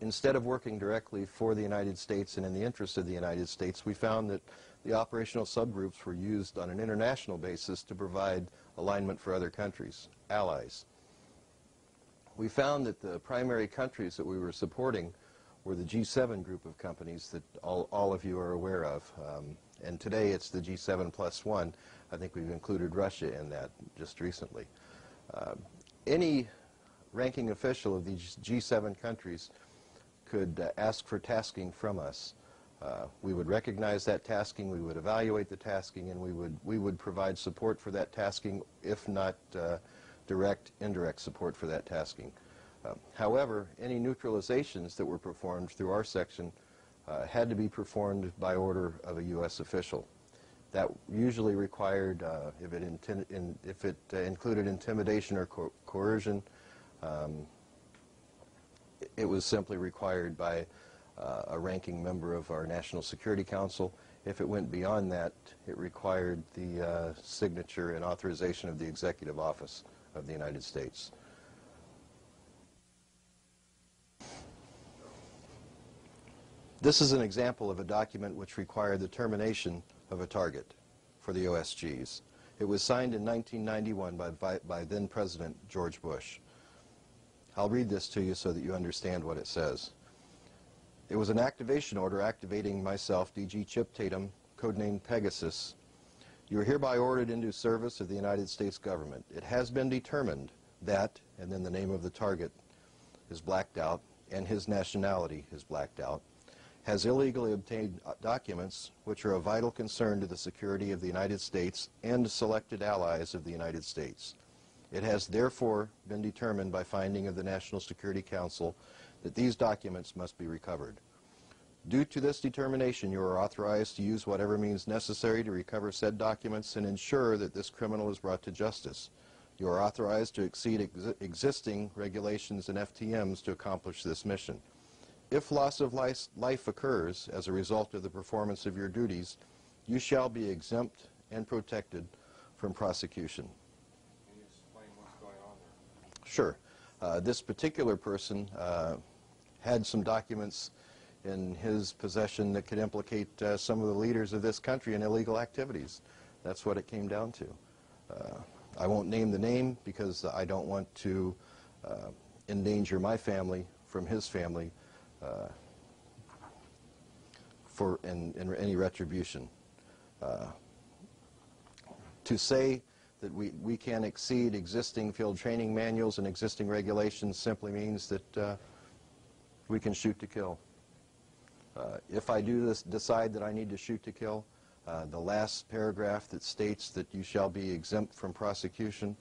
instead of working directly for the United States and in the interest of the United States, we found that the operational subgroups were used on an international basis to provide alignment for other countries, allies. We found that the primary countries that we were supporting were the G7 group of companies that all of you are aware of. And today it's the G7 plus one. I think we've included Russia in that just recently. Any ranking official of these G7 countries could ask for tasking from us. We would recognize that tasking, we would evaluate the tasking, and we would provide support for that tasking, if not direct, indirect support for that tasking. However, any neutralizations that were performed through our section had to be performed by order of a U.S. official. That usually required, if it included intimidation or coercion, it was simply required by a ranking member of our National Security Council. If it went beyond that, it required the signature and authorization of the Executive Office of the United States. This is an example of a document which required the termination of a target for the OSGs. It was signed in 1991 by then President George Bush. I'll read this to you so that you understand what it says. It was an activation order activating myself, DG Chip Tatum, codenamed Pegasus. You are hereby ordered into service of the United States government. It has been determined that, and then the name of the target is blacked out, and his nationality is blacked out, has illegally obtained documents which are of vital concern to the security of the United States and selected allies of the United States. It has therefore been determined by finding of the National Security Council that these documents must be recovered. Due to this determination, you are authorized to use whatever means necessary to recover said documents and ensure that this criminal is brought to justice. You are authorized to exceed existing regulations and FTMs to accomplish this mission. If loss of life occurs as a result of the performance of your duties, you shall be exempt and protected from prosecution. Can you explain what's going on there? Sure. This particular person had some documents in his possession that could implicate some of the leaders of this country in illegal activities. That's what it came down to. I won't name the name because I don't want to endanger my family from his family for any retribution. To say that we can exceed existing field training manuals and existing regulations simply means that we can shoot to kill. If I decide that I need to shoot to kill, the last paragraph that states that you shall be exempt from prosecution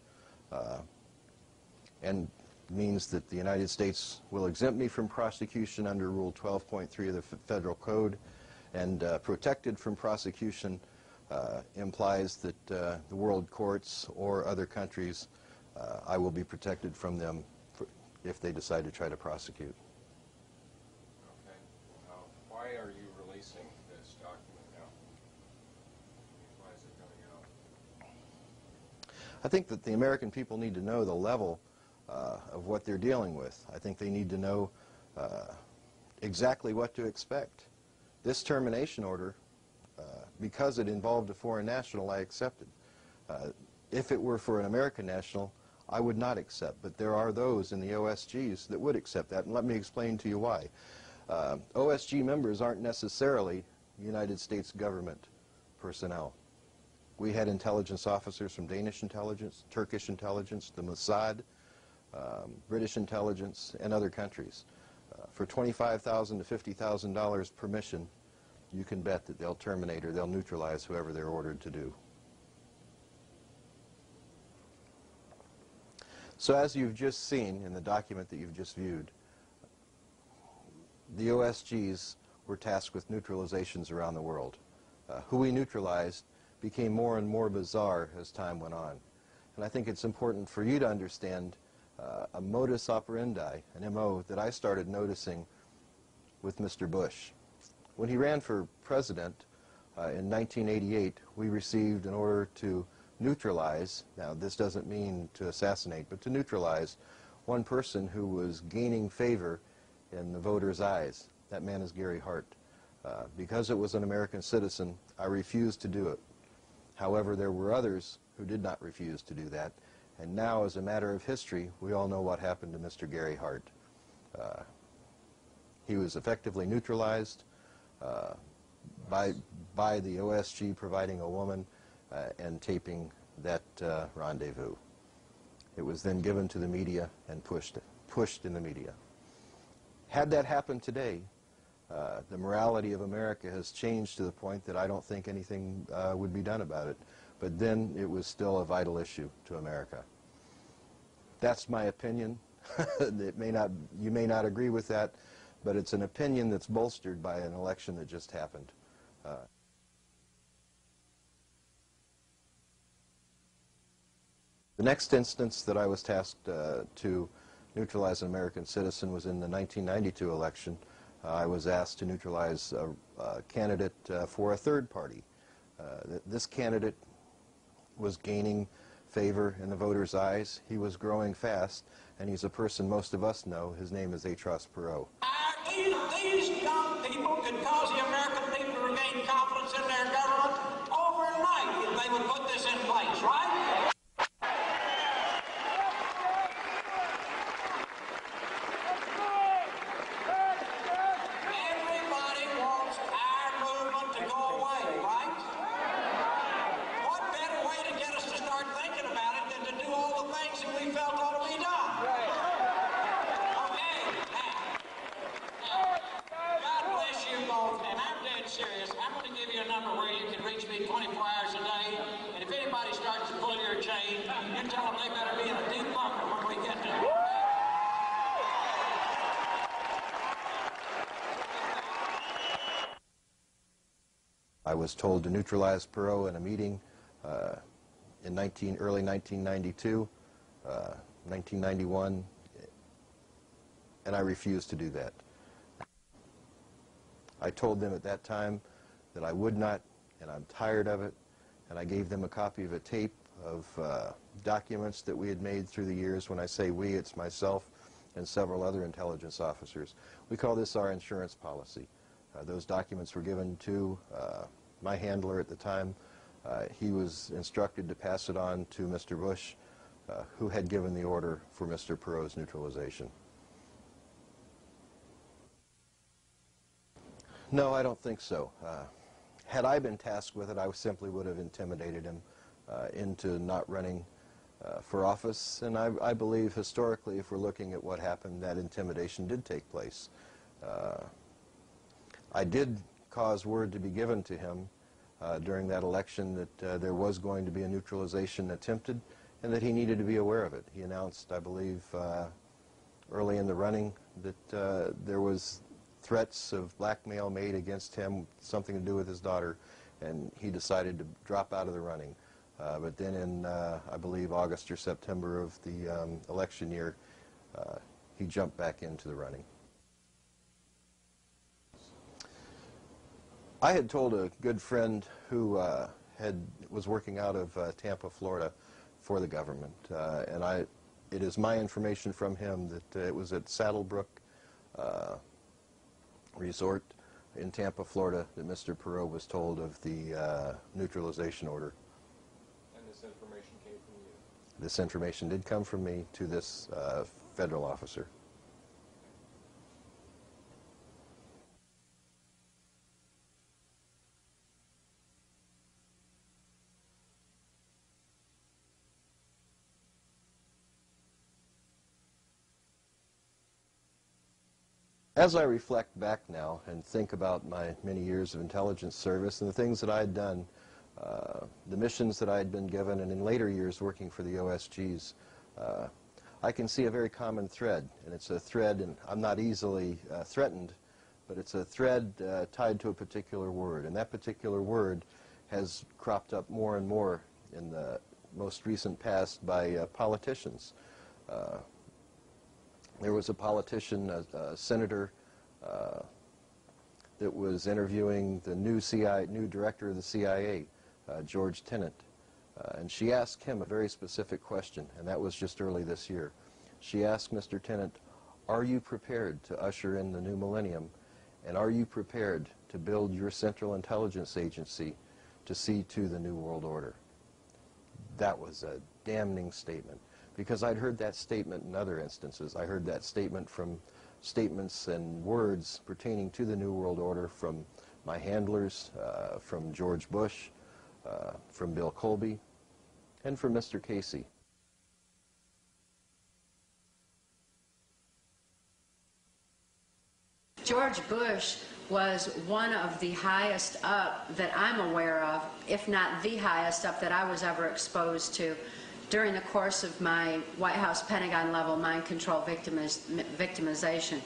and means that the United States will exempt me from prosecution under Rule 12.3 of the Federal Code, and protected from prosecution implies that the world courts or other countries, I will be protected from them if they decide to try to prosecute. Okay. Why are you releasing this document now? Why is it coming out? I think that the American people need to know the level of what they're dealing with. I think they need to know exactly what to expect. This termination order, because it involved a foreign national, I accepted. If it were for an American national, I would not accept, but there are those in the OSGs that would accept that, and let me explain to you why. OSG members aren't necessarily United States government personnel. We had intelligence officers from Danish intelligence, Turkish intelligence, the Mossad, British intelligence, and other countries. For $25,000 to $50,000 per mission, you can bet that they'll terminate or they'll neutralize whoever they're ordered to do. So as you've just seen in the document that you've just viewed, the OSGs were tasked with neutralizations around the world. Who we neutralized became more and more bizarre as time went on. And I think it's important for you to understand a modus operandi, an MO, that I started noticing with Mr. Bush. When he ran for president in 1988, we received an order to neutralize, now this doesn't mean to assassinate, but to neutralize one person who was gaining favor in the voters' eyes. That man is Gary Hart. Because it was an American citizen, I refused to do it. However, there were others who did not refuse to do that. And now, as a matter of history, we all know what happened to Mr. Gary Hart. He was effectively neutralized by the OSG providing a woman and taping that rendezvous. It was then given to the media and pushed in the media. Had that happened today, the morality of America has changed to the point that I don't think anything would be done about it. But then it was still a vital issue to America. That's my opinion. You may not agree with that, but it's an opinion that's bolstered by an election that just happened. The next instance that I was tasked to neutralize an American citizen was in the 1992 election. I was asked to neutralize a candidate for a third party. This candidate was gaining favor in the voters' eyes. He was growing fast, and he's a person most of us know. His name is Atros Perot. These young people could cause the American people to regain confidence in their government overnight if they would put this in place, right? Everybody wants our movement to go away, right? What better way to get us to start thinking about it than to do all the things that we felt ought to be done? Okay, now, God bless you both, and I'm dead serious. I'm going to give you a number where you can reach me 24 hours a day, and if anybody starts to pull your chain, you tell them they better be in a deep bunker when we get to it. I was told to neutralize Perot in a meeting in early 1992, 1991, and I refused to do that. I told them at that time that I would not, and I'm tired of it, and I gave them a copy of a tape of documents that we had made through the years. When I say we, it's myself and several other intelligence officers. We call this our insurance policy. Those documents were given to my handler at the time. He was instructed to pass it on to Mr. Bush, who had given the order for Mr. Perot's neutralization. No, I don't think so. Had I been tasked with it, I simply would have intimidated him into not running for office. And I believe historically, if we're looking at what happened, that intimidation did take place. I did cause word to be given to him during that election that there was going to be a neutralization attempted and that he needed to be aware of it. He announced, I believe, early in the running that there was threats of blackmail made against him, something to do with his daughter, and he decided to drop out of the running. But then in, I believe, August or September of the election year, he jumped back into the running. I had told a good friend who was working out of Tampa, Florida for the government, and it is my information from him that it was at Saddlebrook Resort in Tampa, Florida, that Mr. Perot was told of the neutralization order. And this information came from you? This information did come from me to this federal officer. As I reflect back now and think about my many years of intelligence service and the things that I had done, the missions that I had been given, and in later years working for the OSGs, I can see a very common thread, and it's a thread, and I'm not easily threatened, but it's a thread tied to a particular word, and that particular word has cropped up more and more in the most recent past by politicians. There was a politician, a senator, that was interviewing the new director of the CIA, George Tenet, and she asked him a very specific question, and that was just early this year. She asked Mr. Tenet, Are you prepared to usher in the new millennium? And are you prepared to build your Central Intelligence Agency to see to the New World Order? That was a damning statement, because I'd heard that statement in other instances. I heard that statement from statements and words pertaining to the New World Order from my handlers, from George Bush, from Bill Colby, and from Mr. Casey. George Bush was one of the highest up that I'm aware of, if not the highest up that I was ever exposed to during the course of my White House Pentagon level mind control victimization.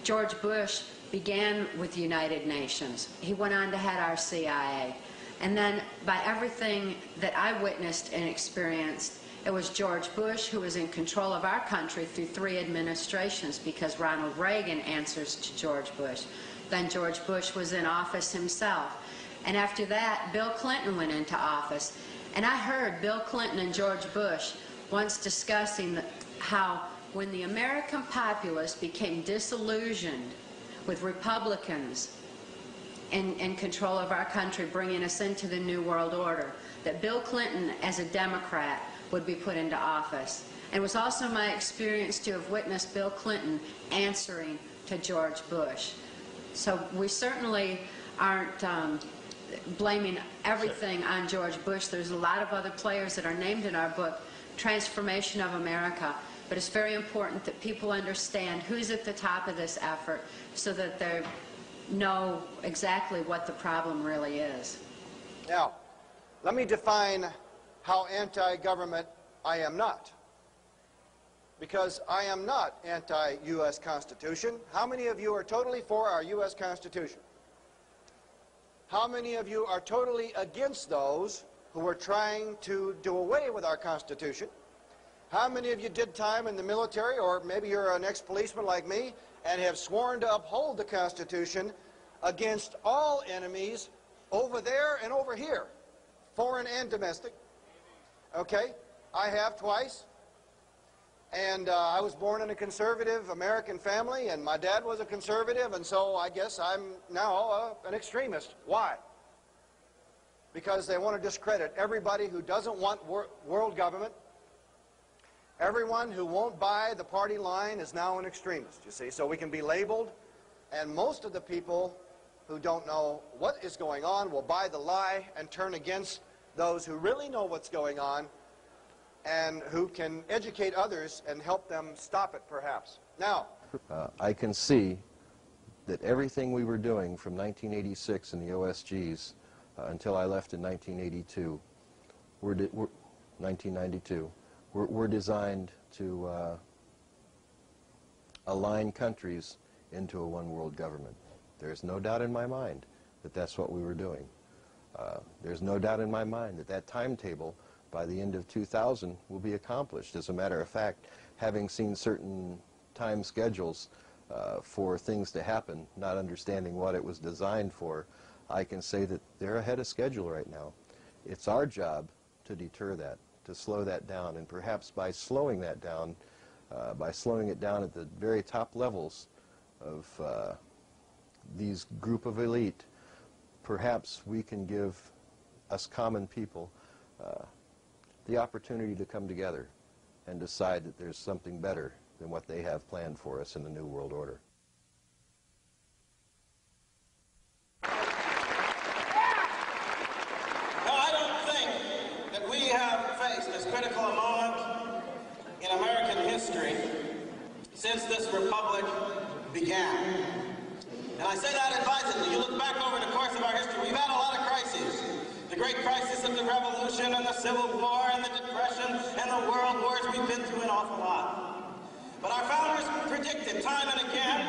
George Bush began with the United Nations. He went on to head our CIA. And then by everything that I witnessed and experienced, it was George Bush who was in control of our country through 3 administrations, because Ronald Reagan answers to George Bush. Then George Bush was in office himself. And after that, Bill Clinton went into office. And I heard Bill Clinton and George Bush once discussing how when the American populace became disillusioned with Republicans in control of our country, bringing us into the New World Order, that Bill Clinton, as a Democrat, would be put into office. And it was also my experience to have witnessed Bill Clinton answering to George Bush. So we certainly aren't blaming everything on George Bush. There's a lot of other players that are named in our book, Transformation of America. But it's very important that people understand who's at the top of this effort so that they know exactly what the problem really is. Now, let me define how anti-government I am not. Because I am not anti-U.S. Constitution. How many of you are totally for our U.S. Constitution? How many of you are totally against those who are trying to do away with our Constitution? How many of you did time in the military, or maybe you're an ex-policeman like me, and have sworn to uphold the Constitution against all enemies over there and over here, foreign and domestic? Okay, I have twice. And I was born in a conservative American family, and my dad was a conservative, and so I guess I'm now an extremist. Why? Because they want to discredit everybody who doesn't want world government. Everyone who won't buy the party line is now an extremist, you see. So we can be labeled, and most of the people who don't know what is going on will buy the lie and turn against those who really know what's going on and who can educate others and help them stop it, perhaps. Now, I can see that everything we were doing from 1986 in the OSGs until I left in 1982, 1992, were designed to align countries into a one-world government. There's no doubt in my mind that that's what we were doing. There's no doubt in my mind that that timetable by the end of 2000 will be accomplished. As a matter of fact, having seen certain time schedules for things to happen, not understanding what it was designed for, I can say that they're ahead of schedule right now. It's our job to deter that, to slow that down, and perhaps by slowing that down, by slowing it down at the very top levels of these group of elite, perhaps we can give us common people the opportunity to come together and decide that there's something better than what they have planned for us in the New World Order. No, I don't think that we have faced as critical a moment in American history since this republic began. And I say that advisedly. You look back over the course of our history, we've had a lot of crises. The great crisis of the Revolution and the Civil War and the Depression and the World Wars, we've been through an awful lot. But our founders predicted time and again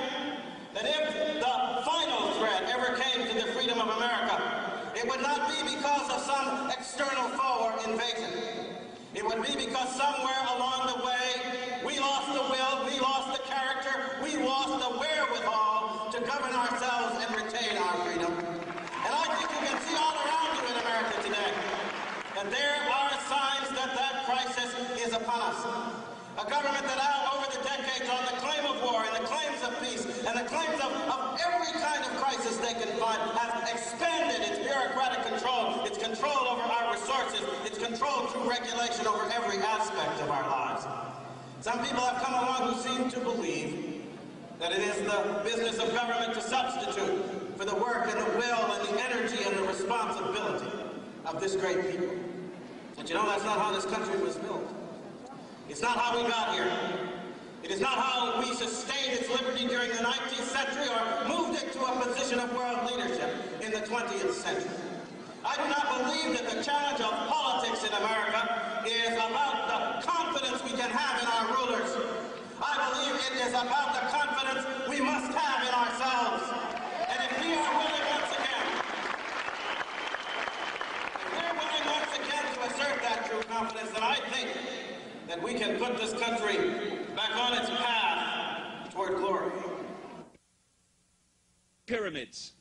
that if the final threat ever came to the freedom of America, it would not be because of some external foe or invasion. It would be because somewhere along the way we lost the will, we lost the character, we lost the wherewithal to govern ourselves and retain our freedom. And I think you can see all around you in America today that there are signs that that crisis is upon us. A government that over the decades on the claim of war and the claims of peace and the claims of every kind of crisis they can find has expanded its bureaucratic control, its control over our resources, its control through regulation over every aspect of our lives. Some people have come along who seem to believe that it is the business of government to substitute for the work and the will and the energy and the responsibility of this great people. But you know, that's not how this country was built. It's not how we got here. It is not how we sustained its liberty during the 19th century or moved it to a position of world leadership in the 20th century. I do not believe that the challenge of politics in America is about the confidence we can have in our rulers. I believe it is about the confidence we must have in ourselves. And if we are willing once again, to assert that true confidence, then I think that we can put this country back on its path toward glory. Pyramids.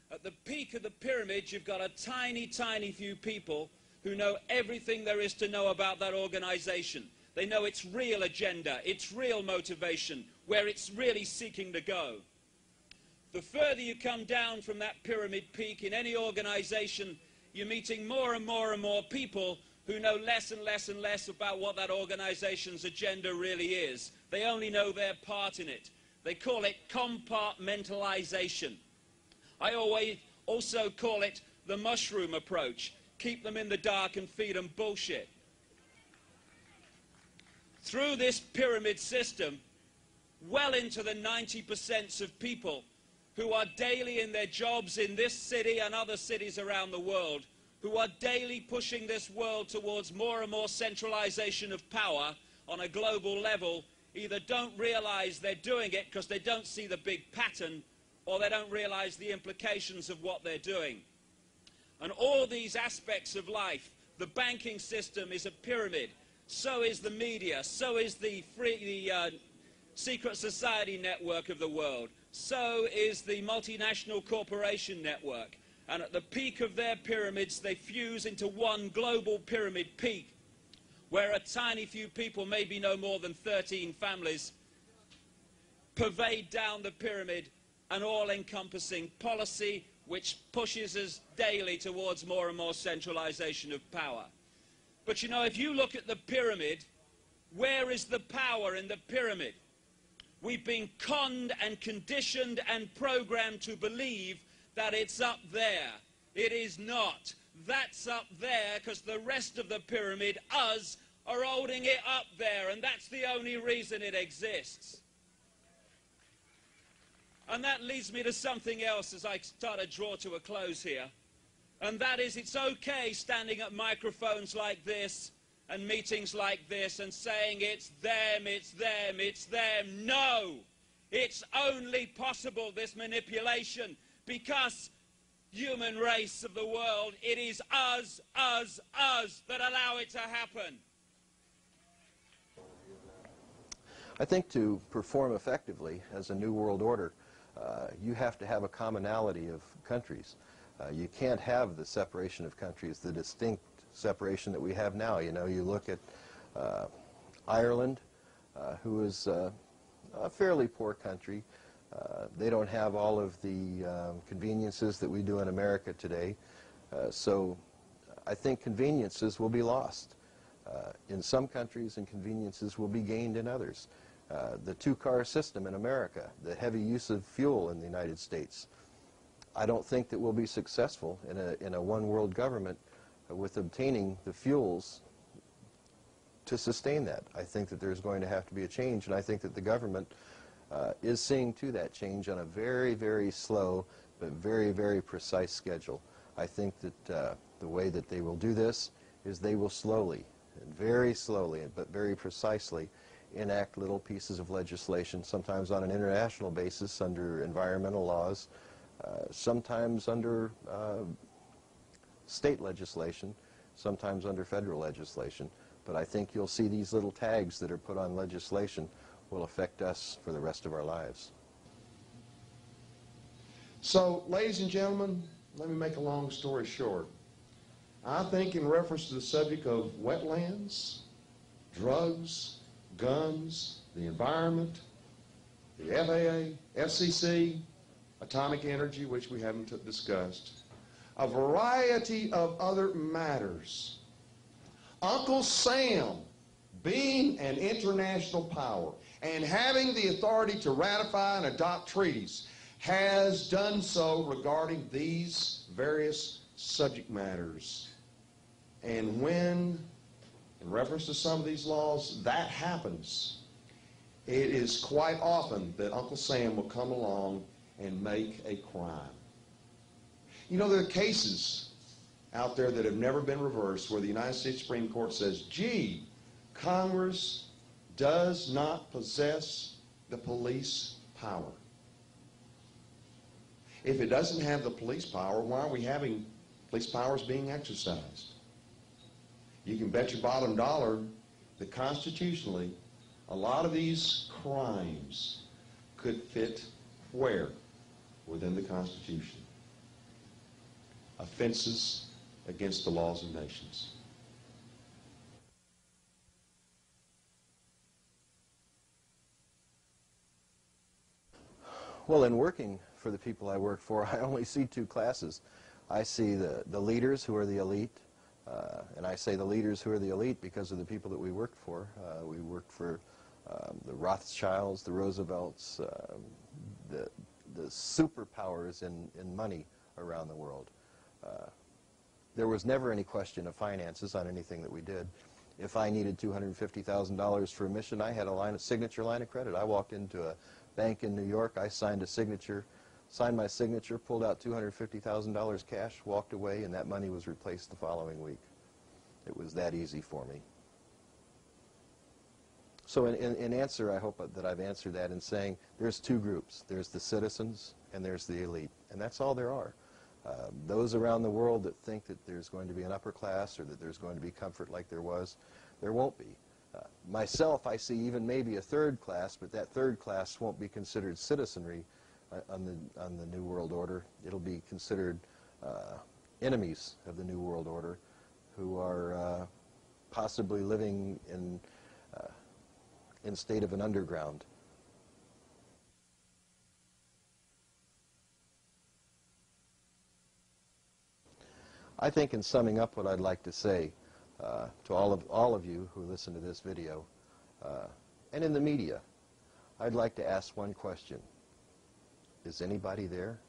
At the peak of the pyramid, you've got a tiny, tiny few people who know everything there is to know about that organization. They know its real agenda, its real motivation, where it's really seeking to go. The further you come down from that pyramid peak in any organization, you're meeting more and more and more people who know less and less and less about what that organization's agenda really is. They only know their part in it. They call it compartmentalization. I always also call it the mushroom approach. Keep them in the dark and feed them bullshit. Through this pyramid system, well into the 90% of people who are daily in their jobs in this city and other cities around the world, who are daily pushing this world towards more and more centralization of power on a global level, either don't realize they're doing it because they don't see the big pattern, or they don't realize the implications of what they're doing. And all these aspects of life, the banking system is a pyramid, so is the media, so is the secret society network of the world, so is the multinational corporation network. And at the peak of their pyramids, they fuse into one global pyramid peak, where a tiny few people, maybe no more than 13 families, pervade down the pyramid an all-encompassing policy which pushes us daily towards more and more centralization of power. But you know, if you look at the pyramid, where is the power in the pyramid? We've been conned and conditioned and programmed to believe that it's up there. It is not. That's up there because the rest of the pyramid, us, are holding it up there, and that's the only reason it exists. And that leads me to something else as I start to draw to a close here. And that is, it's okay standing at microphones like this and meetings like this and saying it's them, it's them, it's them. No! It's only possible, this manipulation, because human race of the world, it is us that allow it to happen. I think to perform effectively as a new world order, you have to have a commonality of countries. You can't have the separation of countries, the distinct separation that we have now. You know, you look at Ireland, who is a fairly poor country. They don't have all of the conveniences that we do in America today. So I think conveniences will be lost in some countries, and conveniences will be gained in others. The two-car system in America, the heavy use of fuel in the United States, I don't think that we'll be successful in a one-world government with obtaining the fuels to sustain that. I think that there's going to have to be a change, and I think that the government is seeing to that change on a very, very slow but very, very precise schedule. I think that the way that they will do this is they will slowly, and very slowly, but very precisely, enact little pieces of legislation, sometimes on an international basis under environmental laws, sometimes under state legislation, sometimes under federal legislation. But I think you'll see these little tags that are put on legislation will affect us for the rest of our lives. So, ladies and gentlemen, let me make a long story short. I think in reference to the subject of wetlands, drugs, guns, the environment, the FAA, FCC, atomic energy, which we haven't discussed, a variety of other matters. Uncle Sam, being an international power and having the authority to ratify and adopt treaties, has done so regarding these various subject matters. And when, in reference to some of these laws, that happens, it is quite often that Uncle Sam will come along and make a crime. You know, there are cases out there that have never been reversed where the United States Supreme Court says, gee, Congress does not possess the police power. If it doesn't have the police power, why are we having police powers being exercised? You can bet your bottom dollar that constitutionally, a lot of these crimes could fit where? Within the Constitution. Offenses against the laws of nations. Well, in working for the people I work for, I only see two classes. I see the leaders who are the elite, and I say the leaders who are the elite because of the people that we work for. We work for the Rothschilds, the Roosevelts, the superpowers in money around the world. There was never any question of finances on anything that we did. If I needed $250,000 for a mission, I had a signature line of credit. I walked into a bank in New York, I signed my signature, pulled out $250,000 cash, walked away, and that money was replaced the following week. It was that easy for me. So in answer, I hope that I've answered that in saying there's two groups. There's the citizens and there's the elite, and that's all there are. Those around the world that think that there's going to be an upper class or that there's going to be comfort like there was, there won't be. Myself, I see even maybe a third class, but that third class won't be considered citizenry on the New World Order. It'll be considered enemies of the New World Order who are possibly living in state of an underground. I think in summing up what I'd like to say to all of you who listen to this video and in the media, I'd like to ask one question. Is anybody there?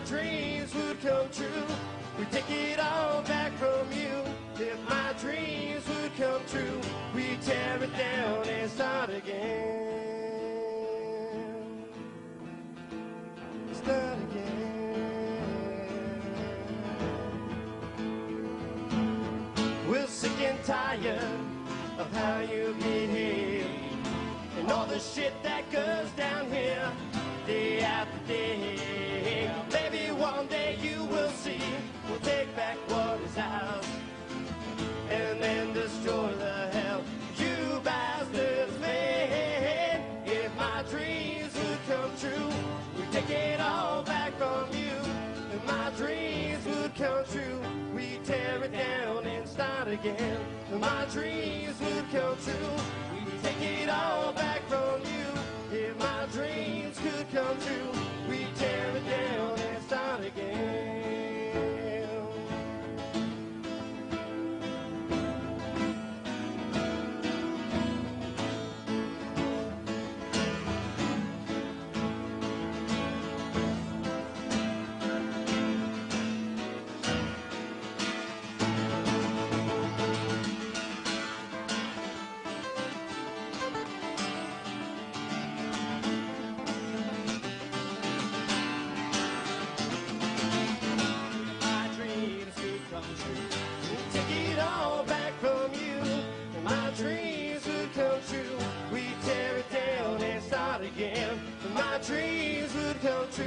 Dreams would come true. We take it all back from you. If my dreams would come true, we tear it down and start again. Start again. We're sick and tired of how you behave and all the shit that goes down here day after day. Maybe one day you will see we'll take back what is ours and then destroy the hell you bastards made. If my dreams would come true, we'd take it all back from you. If my dreams would come true, we'd tear it down and again. My dreams would come true. We'd take it all back from you. If my dreams could come true, we'd tear it down and start again. My dreams would come true.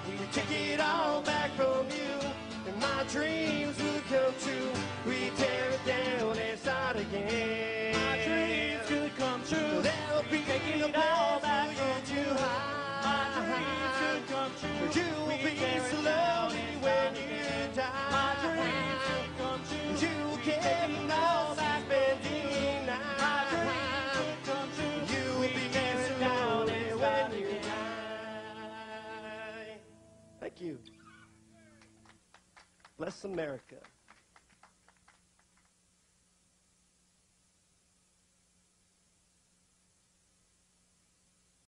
We'd take it all back from you. And my dreams would come true. We'd tear it down and start again. My dreams could come true. There'll be taking it all back from you. My dreams could come true. You'll be slowly when you die. My dreams could come true. You'll get all back spending night. My dreams could come true. You'll be messing down and when you die. Thank you. Bless America.